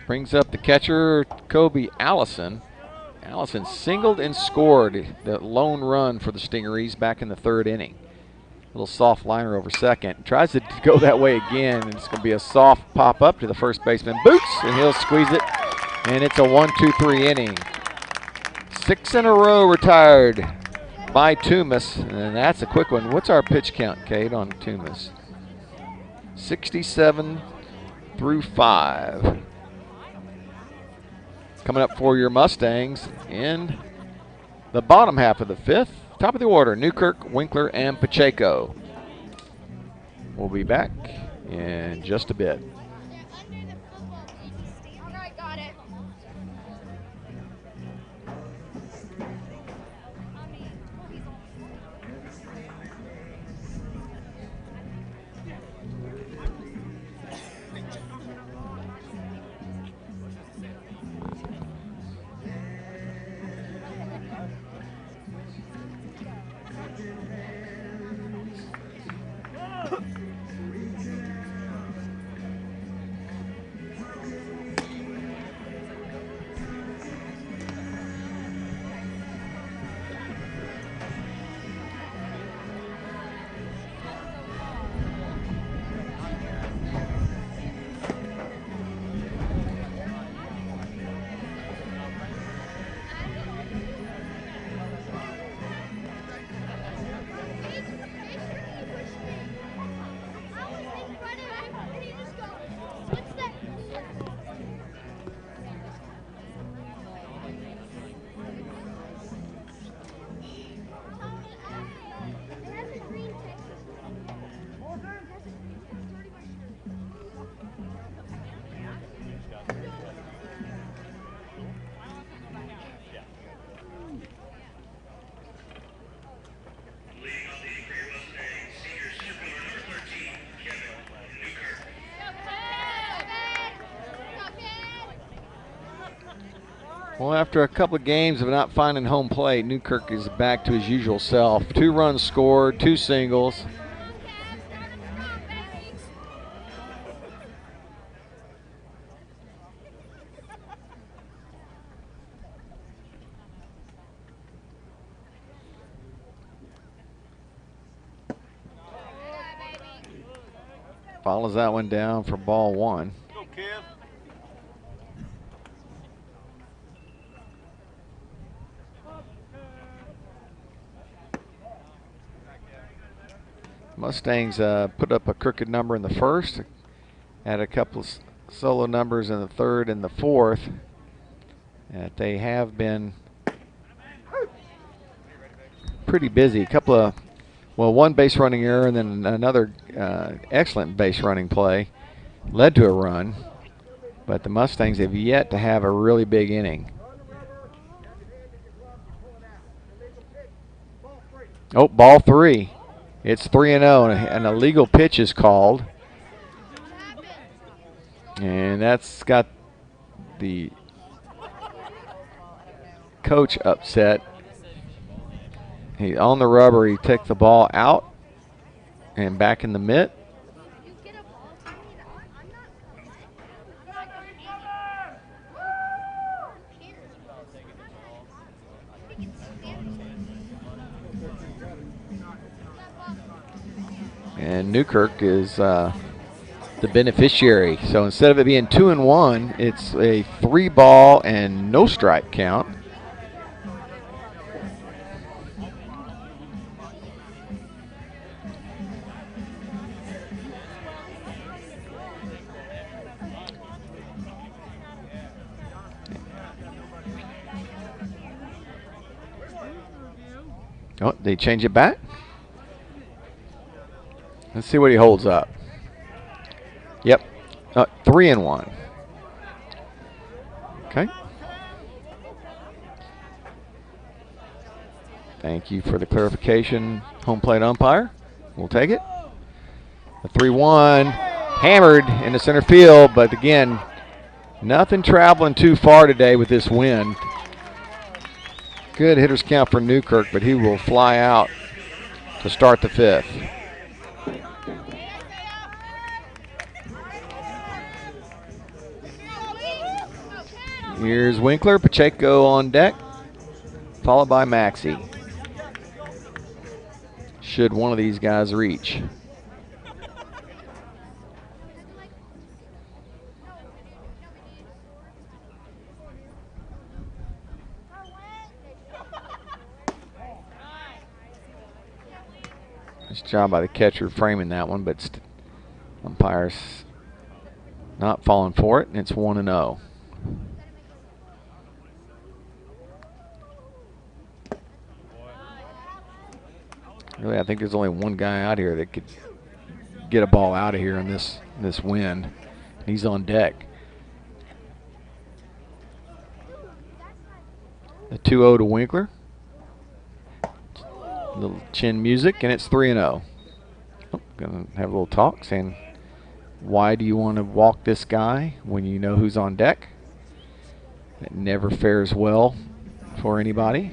Brings up the catcher, Kobe Allison. Allison singled and scored the lone run for the Stingarees back in the 3rd inning. Little soft liner over second. Tries to go that way again, and it's going to be a soft pop up to the first baseman. Boots, and he'll squeeze it, and it's a 1-2-3 inning. 6 in a row retired by Toomas, and that's a quick one. What's our pitch count, Kate, on Toomas? 67 through 5. Coming up for your Mustangs in the bottom half of the 5th. Top of the order, Newkirk, Winkler, and Pacheco. We'll be back in just a bit. All right, got it. Well, after a couple of games of not finding home plate, Newkirk is back to his usual self. 2 runs scored, 2 singles. Follows that one down for ball 1. Mustangs put up a crooked number in the 1st, had a couple of solo numbers in the 3rd and the 4th. They have been pretty busy. A couple of, well, one base running error and then another excellent base running play led to a run, but the Mustangs have yet to have a really big inning. Oh, ball 3. It's 3-0, and an illegal pitch is called. And that's got the coach upset. He on the rubber. He took the ball out and back in the mitt. And Newkirk is the beneficiary. So instead of it being 2-1, it's a 3-ball and no strike count. Oh, they change it back. Let's see what he holds up. Yep, 3-1. Okay. Thank you for the clarification, home plate umpire. We'll take it. The 3-1 hammered into center field, but again, nothing traveling too far today with this wind. Good hitter's count for Newkirk, but he will fly out to start the 5th. Here's Winkler, Pacheco on deck, followed by Maxey. Should one of these guys reach. Nice job by the catcher framing that one, but umpire's not falling for it, and it's 1-0. Really, I think there's only one guy out here that could get a ball out of here in this wind. He's on deck. The 2-0 to Winkler. Little chin music, and it's 3-0. Oh, gonna have a little talk saying, why do you want to walk this guy when you know who's on deck? It never fares well for anybody.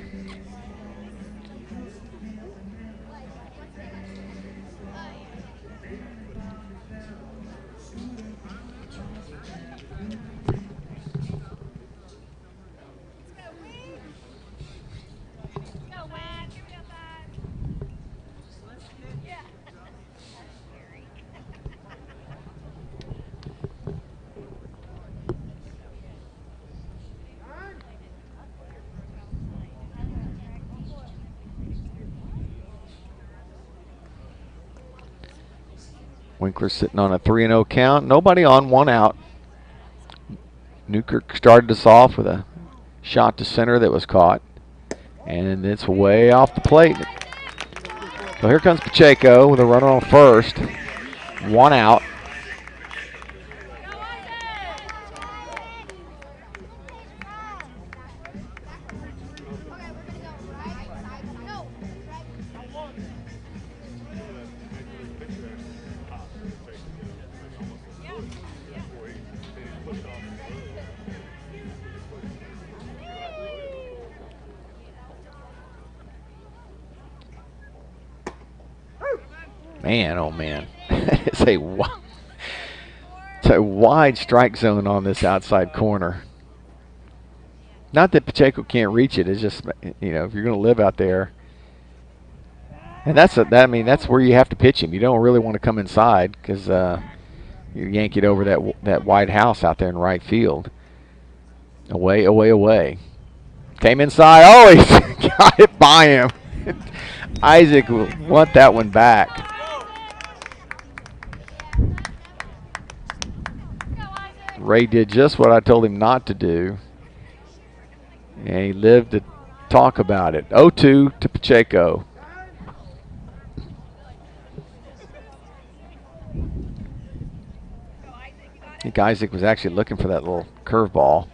Winkler sitting on a 3-0 count. Nobody on, 1 out. Newkirk started us off with a shot to center that was caught. And it's way off the plate. So here comes Pacheco with a runner on first. 1 out. Man, oh man. It's a wide strike zone on this outside corner. Not that Pacheco can't reach it. It's just, you know, if you're going to live out there. And that's where you have to pitch him. You don't really want to come inside because you yank it over that wide house out there in right field. Away, away, away. Came inside. Oh, he got it by him. Isaac will want that one back. Ray did just what I told him not to do. And he lived to talk about it. 0-2 to Pacheco. I think Isaac was actually looking for that little curveball.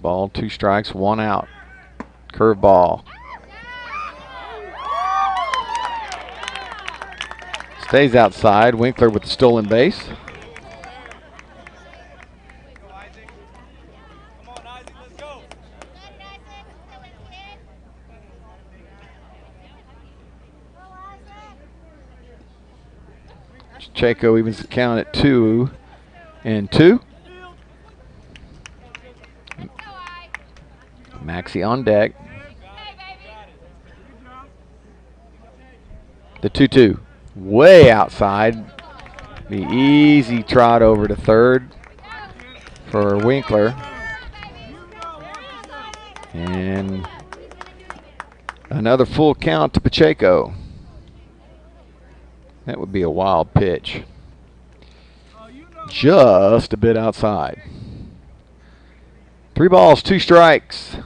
ball, 2 strikes, 1 out. Curveball. Stays outside. Winkler with the stolen base. Pacheco evens the count at 2-2. Maxey on deck. The 2-2. Way outside. The easy trot over to third for Winkler. And another full count to Pacheco. That would be a wild pitch. Just a bit outside. 3 balls, 2 strikes.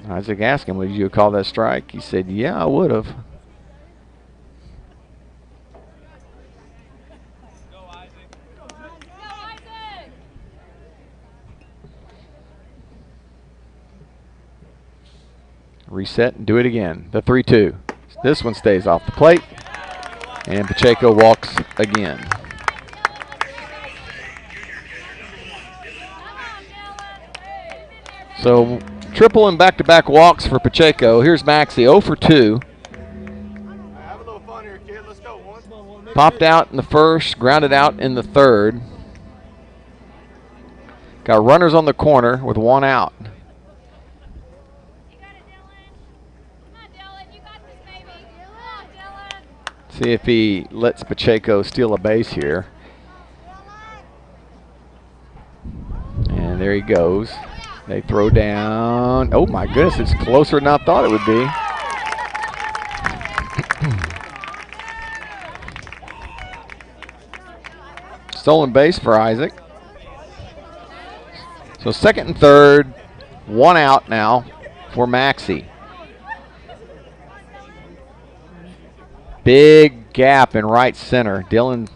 Isaac asked him, would you call that strike? He said, yeah, I would have. Reset and do it again. The 3-2. This one stays off the plate. And Pacheco walks again. So triple and back-to-back walks for Pacheco. Here's Maxey, 0 for 2. Have a little fun here, kid. Let's go. Popped out in the first, grounded out in the third. Got runners on the corner with 1 out. See if he lets Pacheco steal a base here. And there he goes. They throw down. Oh my goodness, it's closer than I thought it would be. Stolen base for Isaac. So second and third, 1 out now for Maxey. Big gap in right center. Dylan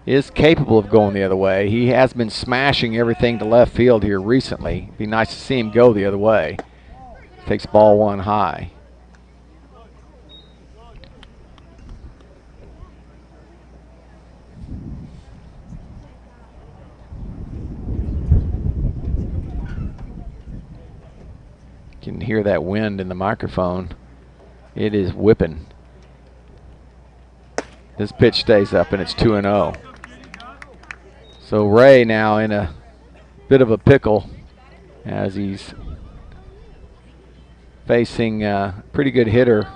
is capable of going the other way. He has been smashing everything to left field here recently. It'd be nice to see him go the other way. Takes ball 1 high. You can hear that wind in the microphone. It is whipping. This pitch stays up, and it's 2-0. So Ray now in a bit of a pickle as he's facing a pretty good hitter.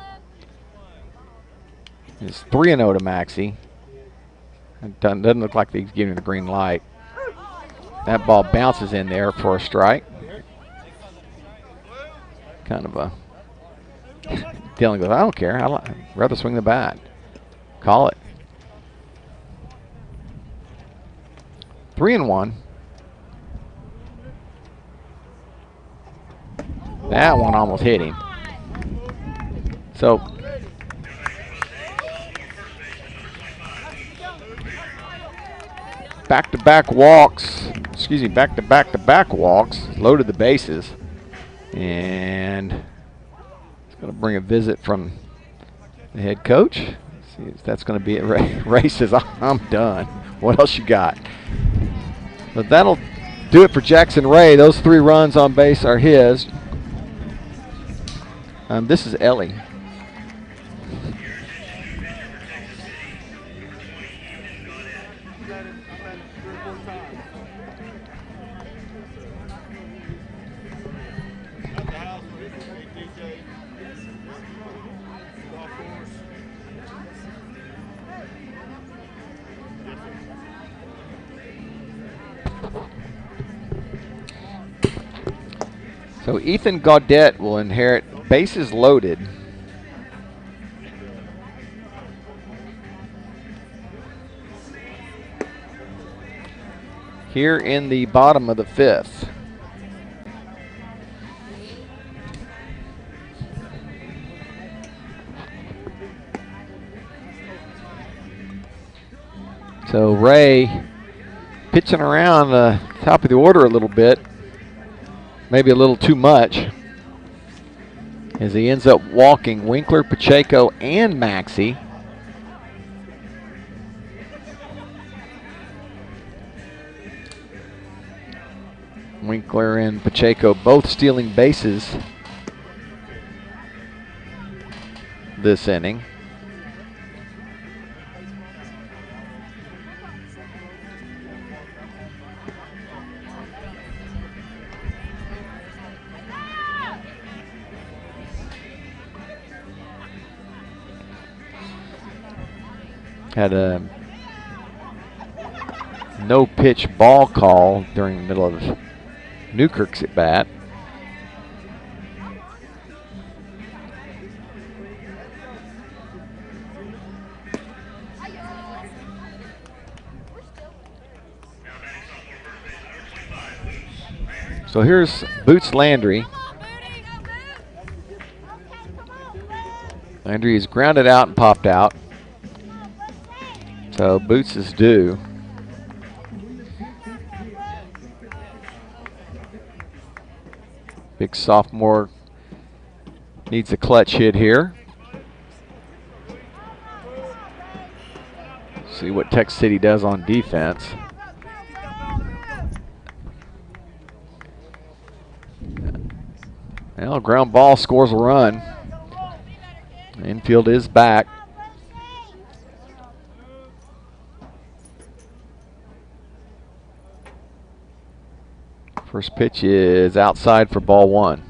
It's 3-0 to Maxey. It doesn't look like he's giving the green light. That ball bounces in there for a strike. Kind of a Dylan goes, I don't care. I'd rather swing the bat. Call it. 3-1. That one almost hit him. So back-to-back walks. Excuse me, back-to-back walks. Loaded the bases. And it's going to bring a visit from the head coach. See if that's going to be it. Ray says, I'm done. What else you got? But that'll do it for Jackson Ray. Those 3 runs on base are his. This is Ellie. So Ethan Gaudette will inherit bases loaded. Here in the bottom of the 5th. So Ray pitching around the top of the order a little bit, maybe a little too much, as he ends up walking Winkler, Pacheco, and Maxey. Winkler and Pacheco both stealing bases this inning. Had a no pitch ball call during the middle of Newkirk's at bat. So here's Boots Landry. Landry is grounded out and popped out. So Boots is due. Big sophomore needs a clutch hit here. See what Tech City does on defense. Well, ground ball scores a run. Infield is back. First pitch is outside for ball one.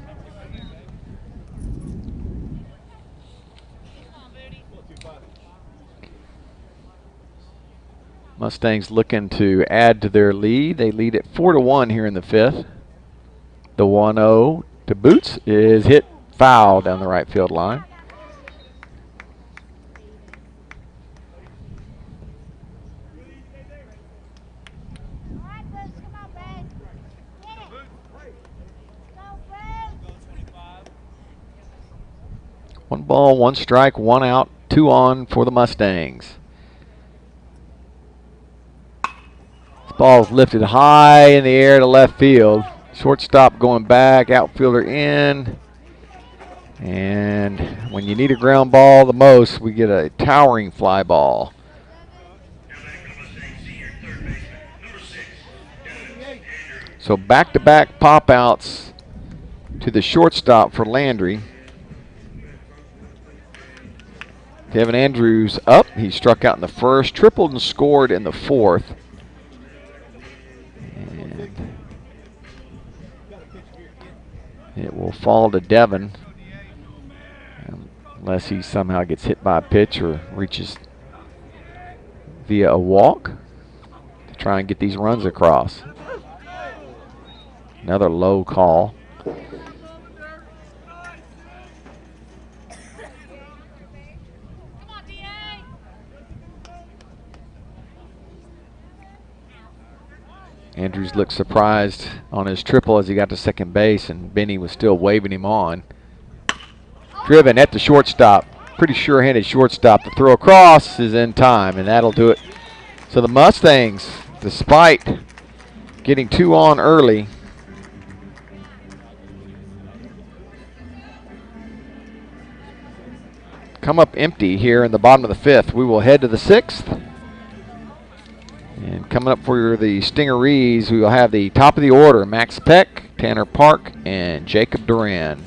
Mustangs looking to add to their lead. They lead at 4-1 here in the fifth. The 1-0 to Boots is hit foul down the right field line. One ball, one strike, one out, 2 on for the Mustangs. This ball is lifted high in the air to left field. Shortstop going back, outfielder in. And when you need a ground ball the most, we get a towering fly ball. So back-to-back pop-outs to the shortstop for Landry. Kevin Andrews up. He struck out in the first, tripled and scored in the fourth. And it will fall to Devin unless he somehow gets hit by a pitch or reaches via a walk to try and get these runs across. Another low call. Andrews looked surprised on his triple as he got to second base, and Benny was still waving him on. Driven at the shortstop. Pretty sure-handed shortstop. The throw across is in time, and that'll do it. So the Mustangs, despite getting 2 on early, come up empty here in the bottom of the fifth. We will head to the sixth. And coming up for the Stingerees, we will have the top of the order, Max Peck, Tanner Park, and Jacob Duran.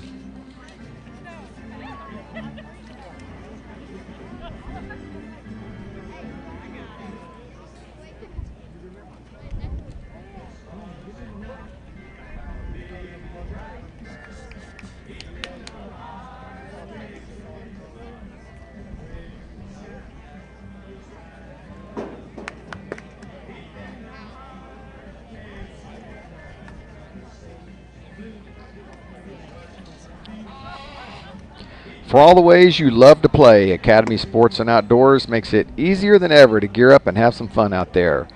For all the ways you love to play, Academy Sports and Outdoors makes it easier than ever to gear up and have some fun out there.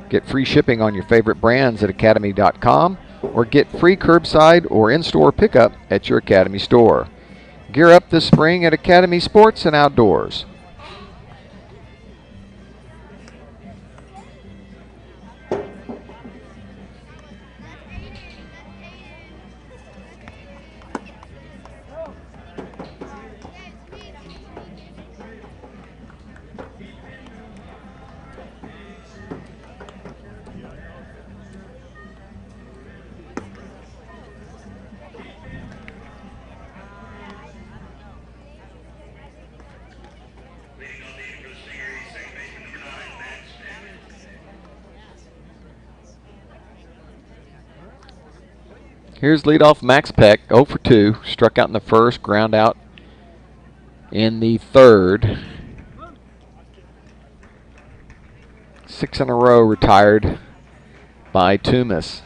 Get free shipping on your favorite brands at academy.com or get free curbside or in-store pickup at your Academy store. Gear up this spring at Academy Sports and Outdoors. Here's leadoff Max Peck, 0 for 2. Struck out in the first, ground out in the third. 6 in a row retired by Toomas.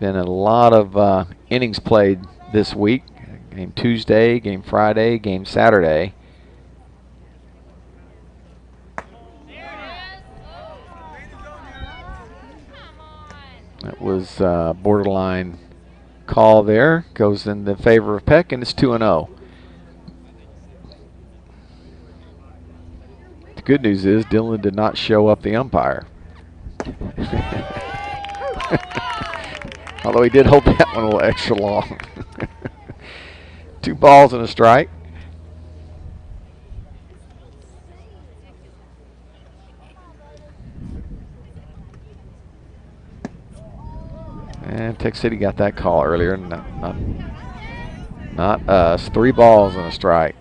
Been a lot of innings played this week. Game Tuesday, game Friday, game Saturday. That was borderline call there. Goes in the favor of Peck, and it's 2-0. The good news is Dylan did not show up the umpire. Although he did hold that one a little extra long. 2 balls and a strike. And Tech City got that call earlier. Not us. 3 balls and a strike.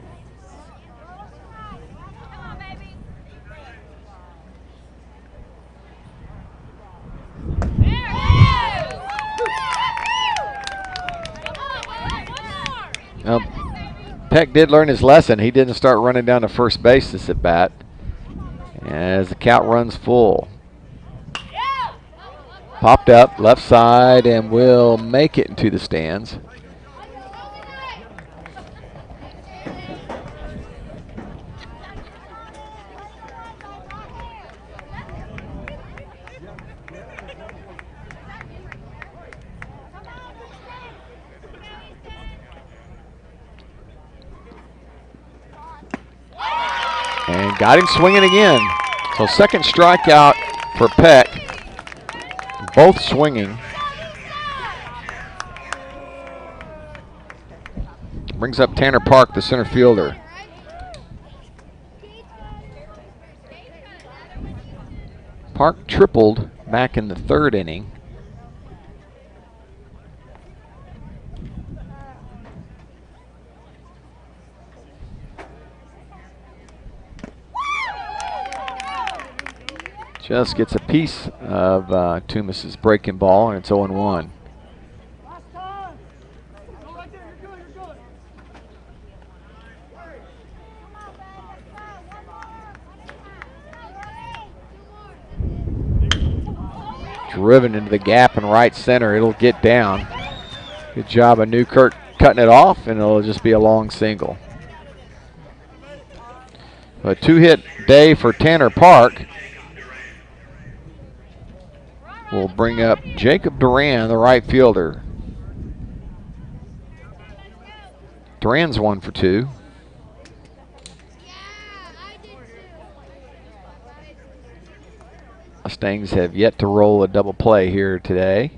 Peck did learn his lesson. He didn't start running down to first base this at bat as the count runs full. Popped up left side and will make it into the stands. And got him swinging again. So second strikeout for Peck. Both swinging. Brings up Tanner Park, the center fielder. Park tripled back in the third inning. Just gets a piece of Toomas's breaking ball, and it's 0-1. Driven into the gap in right center. It'll get down. Good job of Newkirk cutting it off, and it'll just be a long single. A 2-hit day for Tanner Park. We'll bring up Jacob Duran, the right fielder. Duran's 1 for 2. Mustangs have yet to roll a double play here today.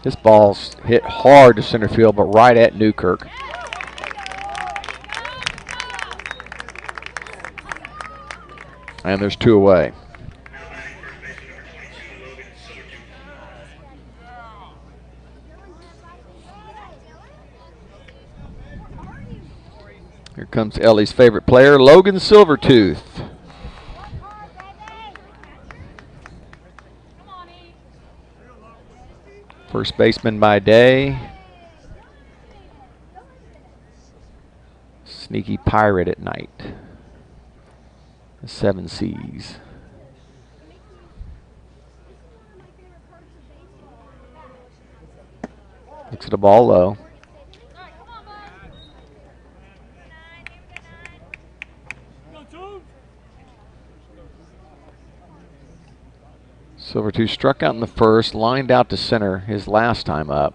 This ball's hit hard to center field, but right at Newkirk. And there's 2 away. Here comes Ellie's favorite player, Logan Silvertooth. First baseman by day. Sneaky pirate at night. The 7 C's. Looks at the ball low. Silvertooth struck out in the first, lined out to center his last time up.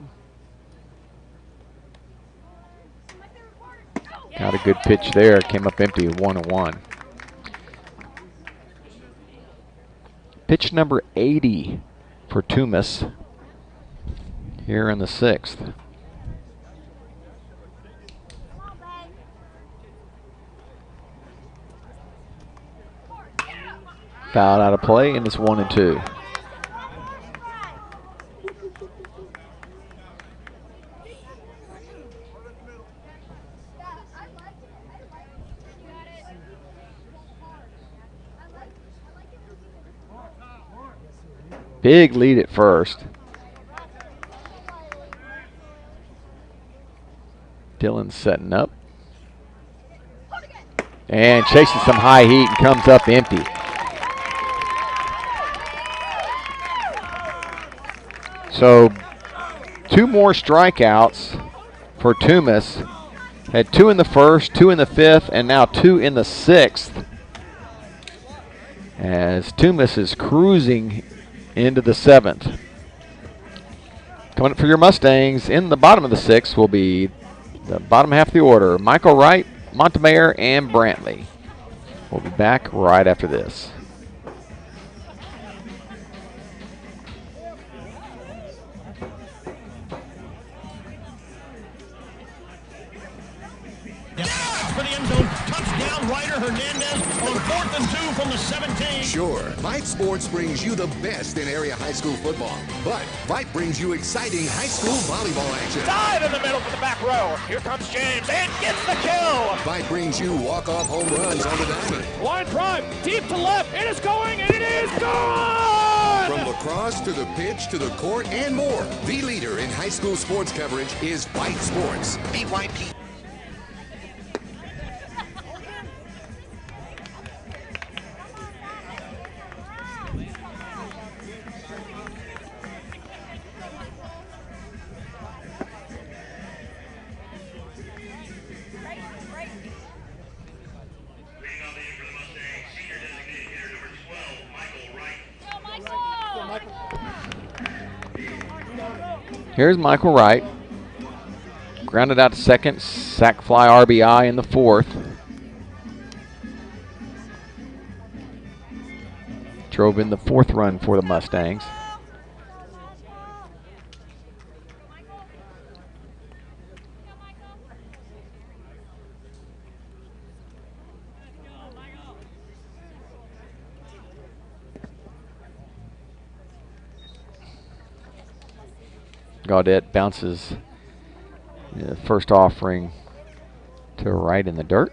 Got a good pitch there, came up empty, 1-1. Pitch number 80 for Toomas here in the 6th. Fouled out of play, and it's 1-2. Big lead at first. Dylan's setting up. And chasing some high heat and comes up empty. So 2 more strikeouts for Toomas. Had 2 in the 1st, 2 in the 5th, and now 2 in the 6th. As Toomas is cruising into the 7th. Coming up for your Mustangs in the bottom of the 6th will be the bottom half of the order. Michael Wright, Montemayor, and Brantley. We'll be back right after this. For the end zone, touchdown, Ryder Hernandez on 4th and 2 from the 17. Sure, Vype Sports brings you the best in area high school football, but Vype brings you exciting high school volleyball action. Dive in the middle for the back row. Here comes James and gets the kill. Vype brings you walk-off home runs on the diamond. Line drive, deep to left. It is going, and it is gone. From lacrosse to the pitch to the court and more, the leader in high school sports coverage is Vype Sports. VYP. Here's Michael Wright. Grounded out to second, sac fly RBI in the 4th. Drove in the 4th run for the Mustangs. Gaudette bounces the first offering to right in the dirt,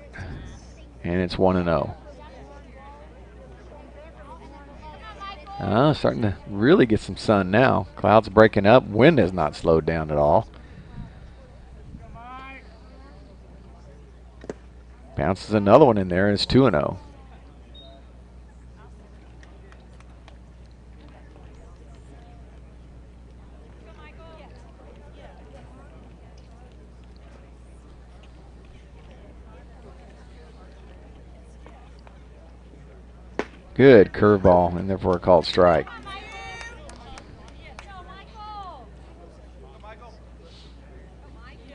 and it's 1-0. Starting to really get some sun now. Clouds breaking up. Wind has not slowed down at all. Bounces another one in there, and it's 2-0. Good curveball, and therefore a called strike.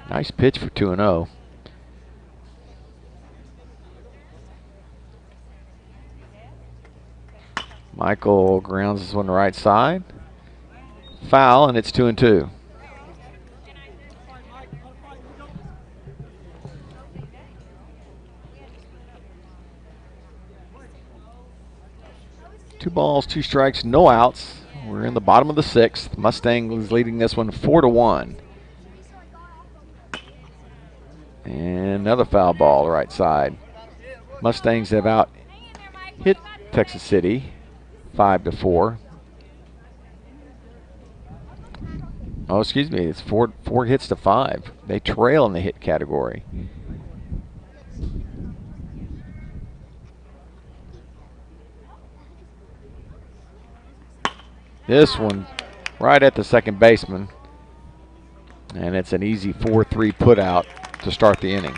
Nice pitch for 2-0. Michael grounds this one to right side. Foul, and it's 2-2. Two balls, 2 strikes, no outs. We're in the bottom of the 6th. Mustangs leading this one 4-1. And another foul ball right side. Mustangs have out hit Texas City 5-4. Oh, excuse me, it's four hits to 5. They trail in the hit category. This one right at the second baseman, and it's an easy 4-3 put out to start the inning.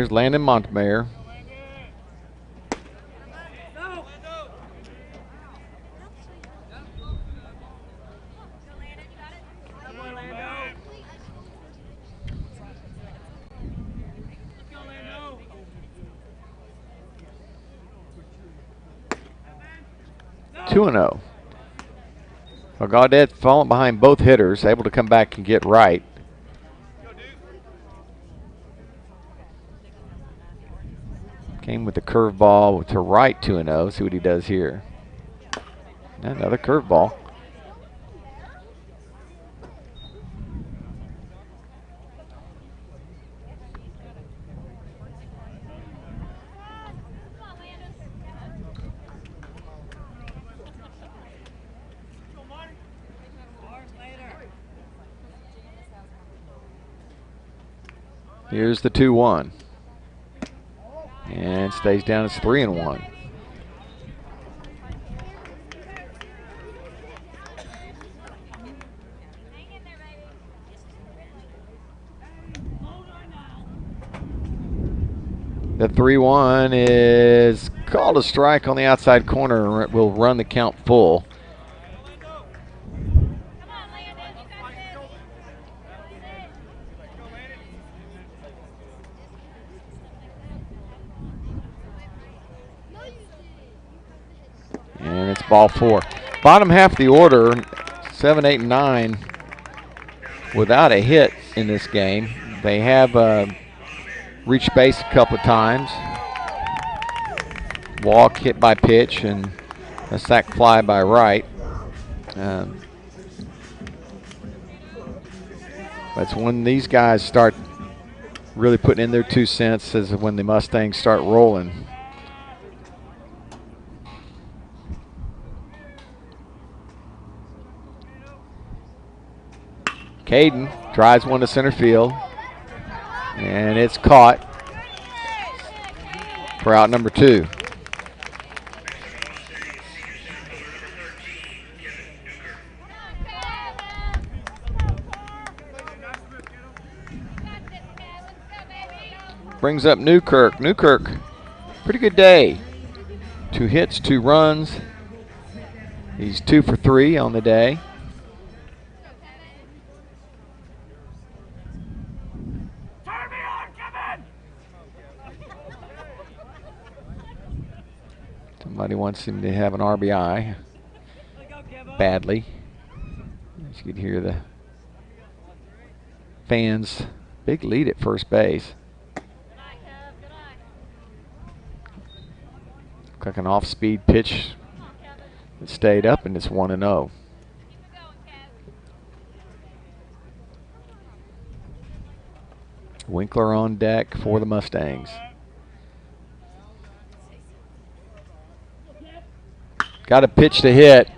Here's Landon Montemayor. Two and 0. Well, Gaudette falling behind both hitters, able to come back and get right. Came with the curveball to right 2 and 0. See what he does here. Another curveball. Here's the 2-1. And stays down as 3 and 1. The 3-1 is called a strike on the outside corner. Will run the count full. And it's ball 4. Bottom half of the order, 7, 8, and 9, without a hit in this game. They have reached base a couple of times. Walk, hit by pitch, and a sac fly by right. That's when these guys start really putting in their 2 cents, is when the Mustangs start rolling. Caden drives one to center field, and it's caught for out number 2. Brings up Newkirk. Newkirk, pretty good day. 2 hits, 2 runs. He's 2 for 3 on the day. Somebody wants him to have an RBI badly. As you could hear the fans. Big lead at first base. Looked like an off-speed pitch that stayed up, and it's 1 and 0. Winkler on deck for the Mustangs. Got a pitch to hit,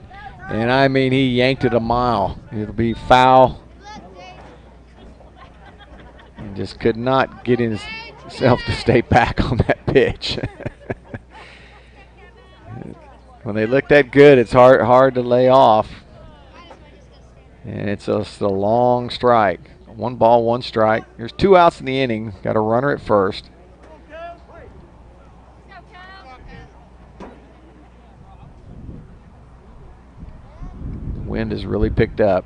and I mean, he yanked it a mile. It'll be foul. And just could not get himself to stay back on that pitch. When they look that good, it's hard to lay off. And it's just a long strike. 1 ball, 1 strike. There's 2 outs in the inning. Got a runner at first. Wind has really picked up.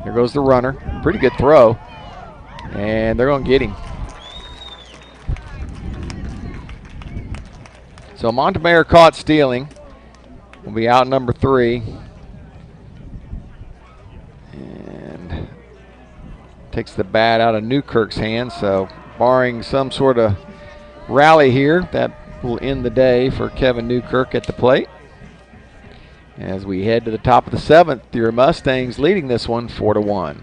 There goes the runner. Pretty good throw. And they're going to get him. So Montemayor caught stealing. Will be out number 3. And takes the bat out of Newkirk's hand. So barring some sort of rally here, that will end the day for Kevin Newkirk at the plate. As we head to the top of the 7th, your Mustangs leading this one 4-1.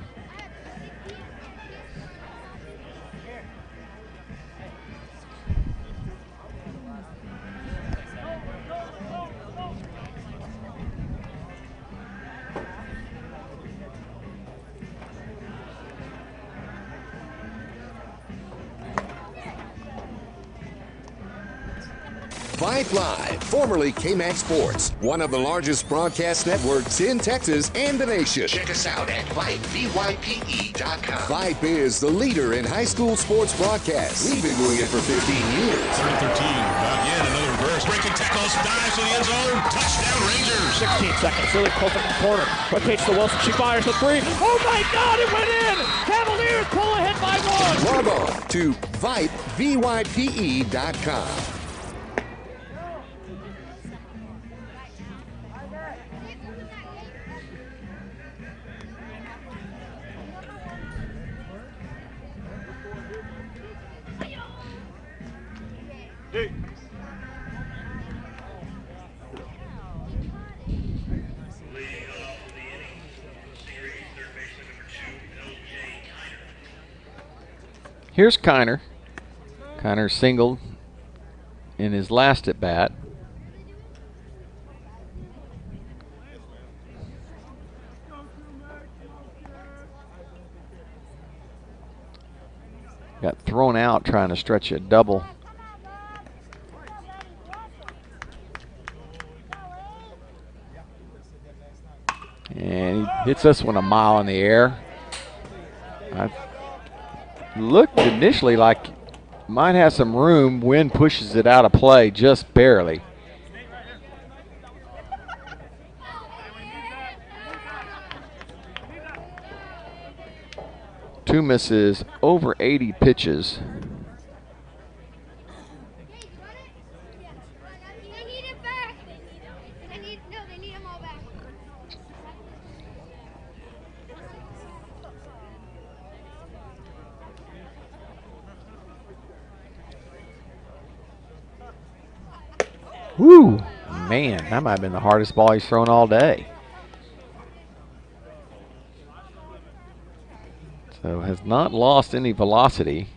Vype Live, formerly KMAX Sports, one of the largest broadcast networks in Texas and the nation. Check us out at Vype, VYPE.com. Vype is the leader in high school sports broadcasts. We've been doing it for 15 years. 3rd and 13. Again, another reverse. Breaking tackles. Dives to the end zone. Touchdown, Rangers. 16 seconds. Lily pulls up in the corner. Rotates to Wilson. She fires the three. Oh my God, it went in! Cavaliers pull ahead by 1. Log on to Vype, VYPE.com. Here's Kiner. Kiner singled in his last at bat. Got thrown out trying to stretch a double. And he hits this one a mile in the air. Looked initially like might have some room. Wind pushes it out of play just barely. Two misses, over 80 pitches. Woo! Man, that might have been the hardest ball he's thrown all day. So has not lost any velocity.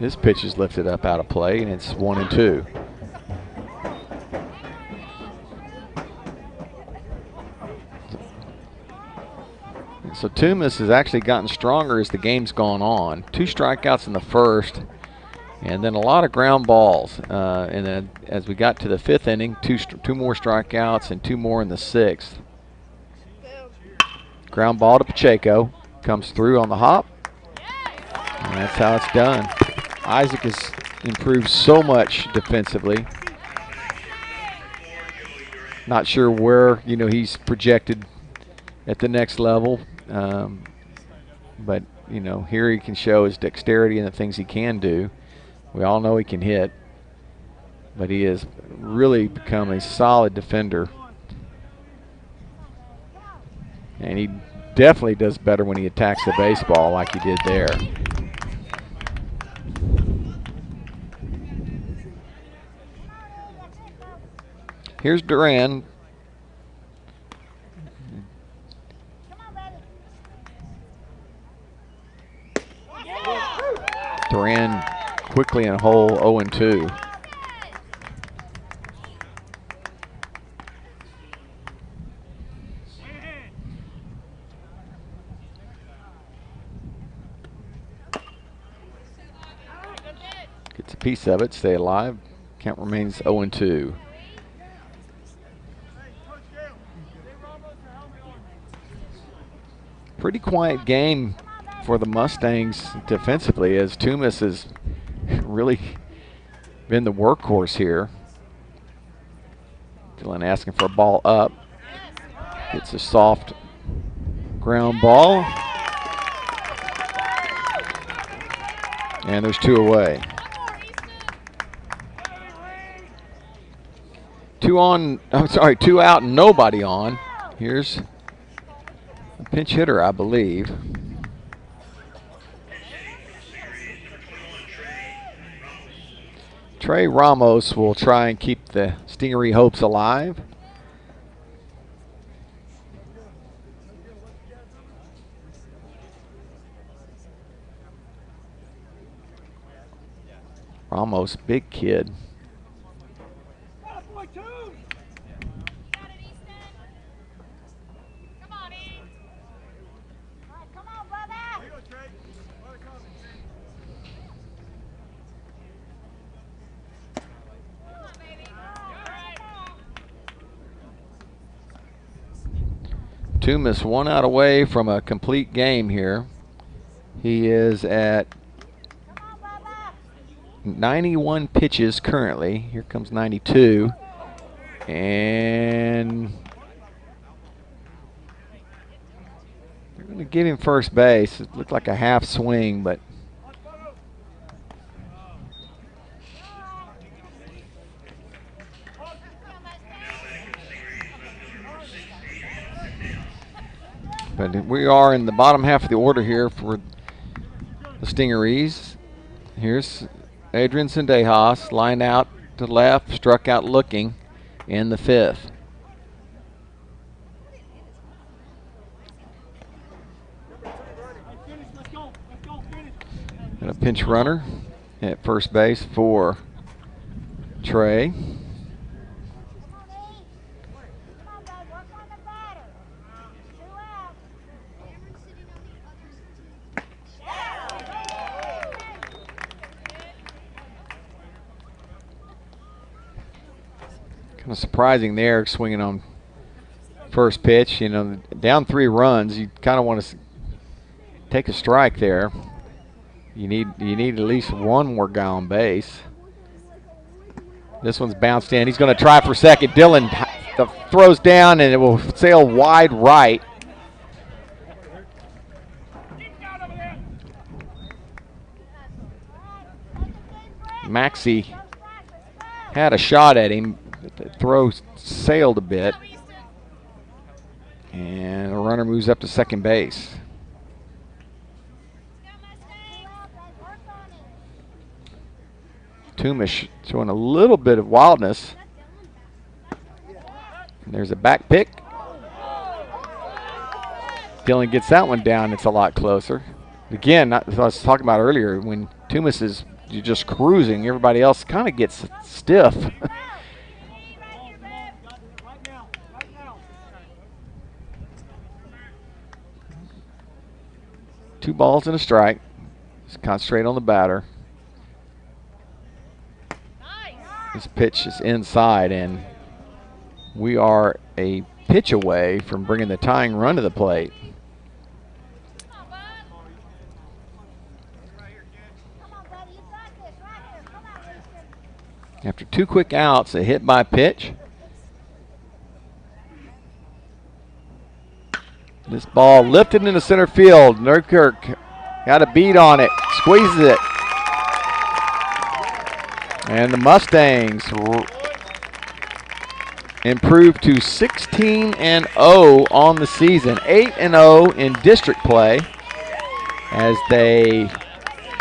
This pitch is lifted up out of play, and it's 1-2. So Toomas has actually gotten stronger as the game's gone on. 2 strikeouts in the first, and then a lot of ground balls. And then as we got to the 5th inning, two more strikeouts and 2 more in the 6th. Ground ball to Pacheco, comes through on the hop, and that's how it's done. Isaac has improved so much defensively. Not sure where he's projected at the next level. But here he can show his dexterity and the things he can do. We all know he can hit, but he has really become a solid defender, and he definitely does better when he attacks the baseball like he did there. Here's Duran. Duran quickly in a hole, 0-2. Gets a piece of it, stay alive. Count remains 0-2. Pretty quiet game for the Mustangs defensively, as Toomas has really been the workhorse here. Dylan asking for a ball up. Gets a soft ground ball. And there's 2 away. 2 out and nobody on. Here's a pinch hitter, I believe. Trey Ramos will try and keep the Stingery hopes alive. Ramos, big kid. Toomas 1 out away from a complete game here. He is at 91 pitches currently. Here comes 92. And they're going to give him first base. It looked like a half swing, but we are in the bottom half of the order here for the Stingerees. Here's Adrian Sendejas, line out to left, struck out looking in the 5th. And a pinch runner at first base for Trey. Kind of surprising there, swinging on first pitch. You know, down 3 runs, you kind of want to take a strike there. You need at least one more guy on base. This one's bounced in. He's going to try for second. Dillon throws down, and it will sail wide right. Maxey had a shot at him. The throw sailed a bit, and a runner moves up to second base. Toomas showing a little bit of wildness. And there's a back pick. Dillon gets that one down. It's a lot closer. Again, I was talking about earlier, when Toomas is just cruising, everybody else kind of gets stiff. 2 balls and a strike. Just concentrate on the batter. This pitch is inside, and we are a pitch away from bringing the tying run to the plate. After 2 quick outs, a hit by pitch. This ball lifted into center field. Nurkirk got a beat on it, squeezes it. And the Mustangs improve to 16-0 on the season, 8-0 in district play as they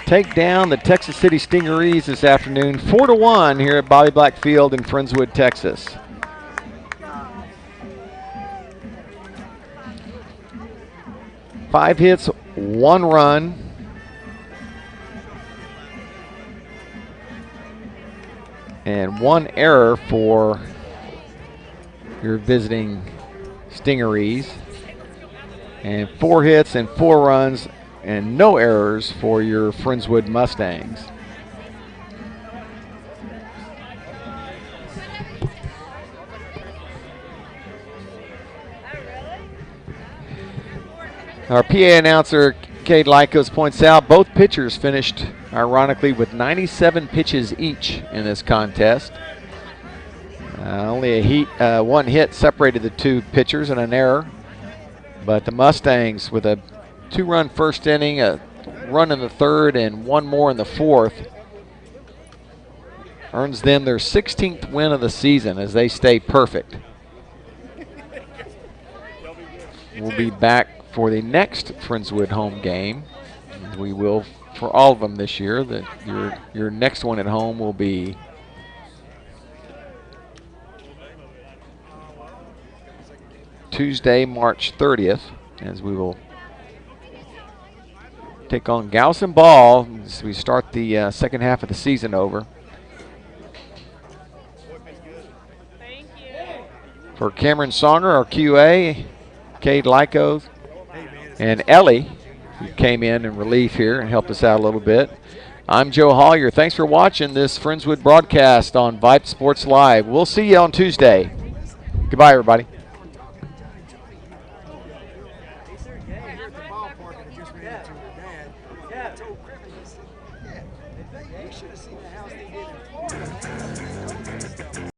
take down the Texas City Stingerees this afternoon, 4-1 here at Bobby Black Field in Friendswood, Texas. Five hits, 1 run. And 1 error for your visiting Stingerees. And 4 hits and 4 runs and no errors for your Friendswood Mustangs. Our PA announcer, Cade Lycos, points out both pitchers finished, ironically, with 97 pitches each in this contest. Only 1 hit separated the 2 pitchers and an error. But the Mustangs, with a 2-run first inning, a run in the 3rd, and 1 more in the 4th, earns them their 16th win of the season as they stay perfect. We'll be back for the next Friendswood home game. We will for all of them this year. Your next one at home will be Tuesday, March 30th, as we will take on Gauss and Ball as we start the second half of the season over. Thank you. For Cameron Songer, our QA, Cade Lycos, and Ellie, who came in relief here and helped us out a little bit. I'm Joe Hollier. Thanks for watching this Friendswood broadcast on Vype Sports Live. We'll see you on Tuesday. Goodbye, everybody. park and I just ran into her dad. And I told Griffin, he said, yeah, you should have seen the house they did in Florida.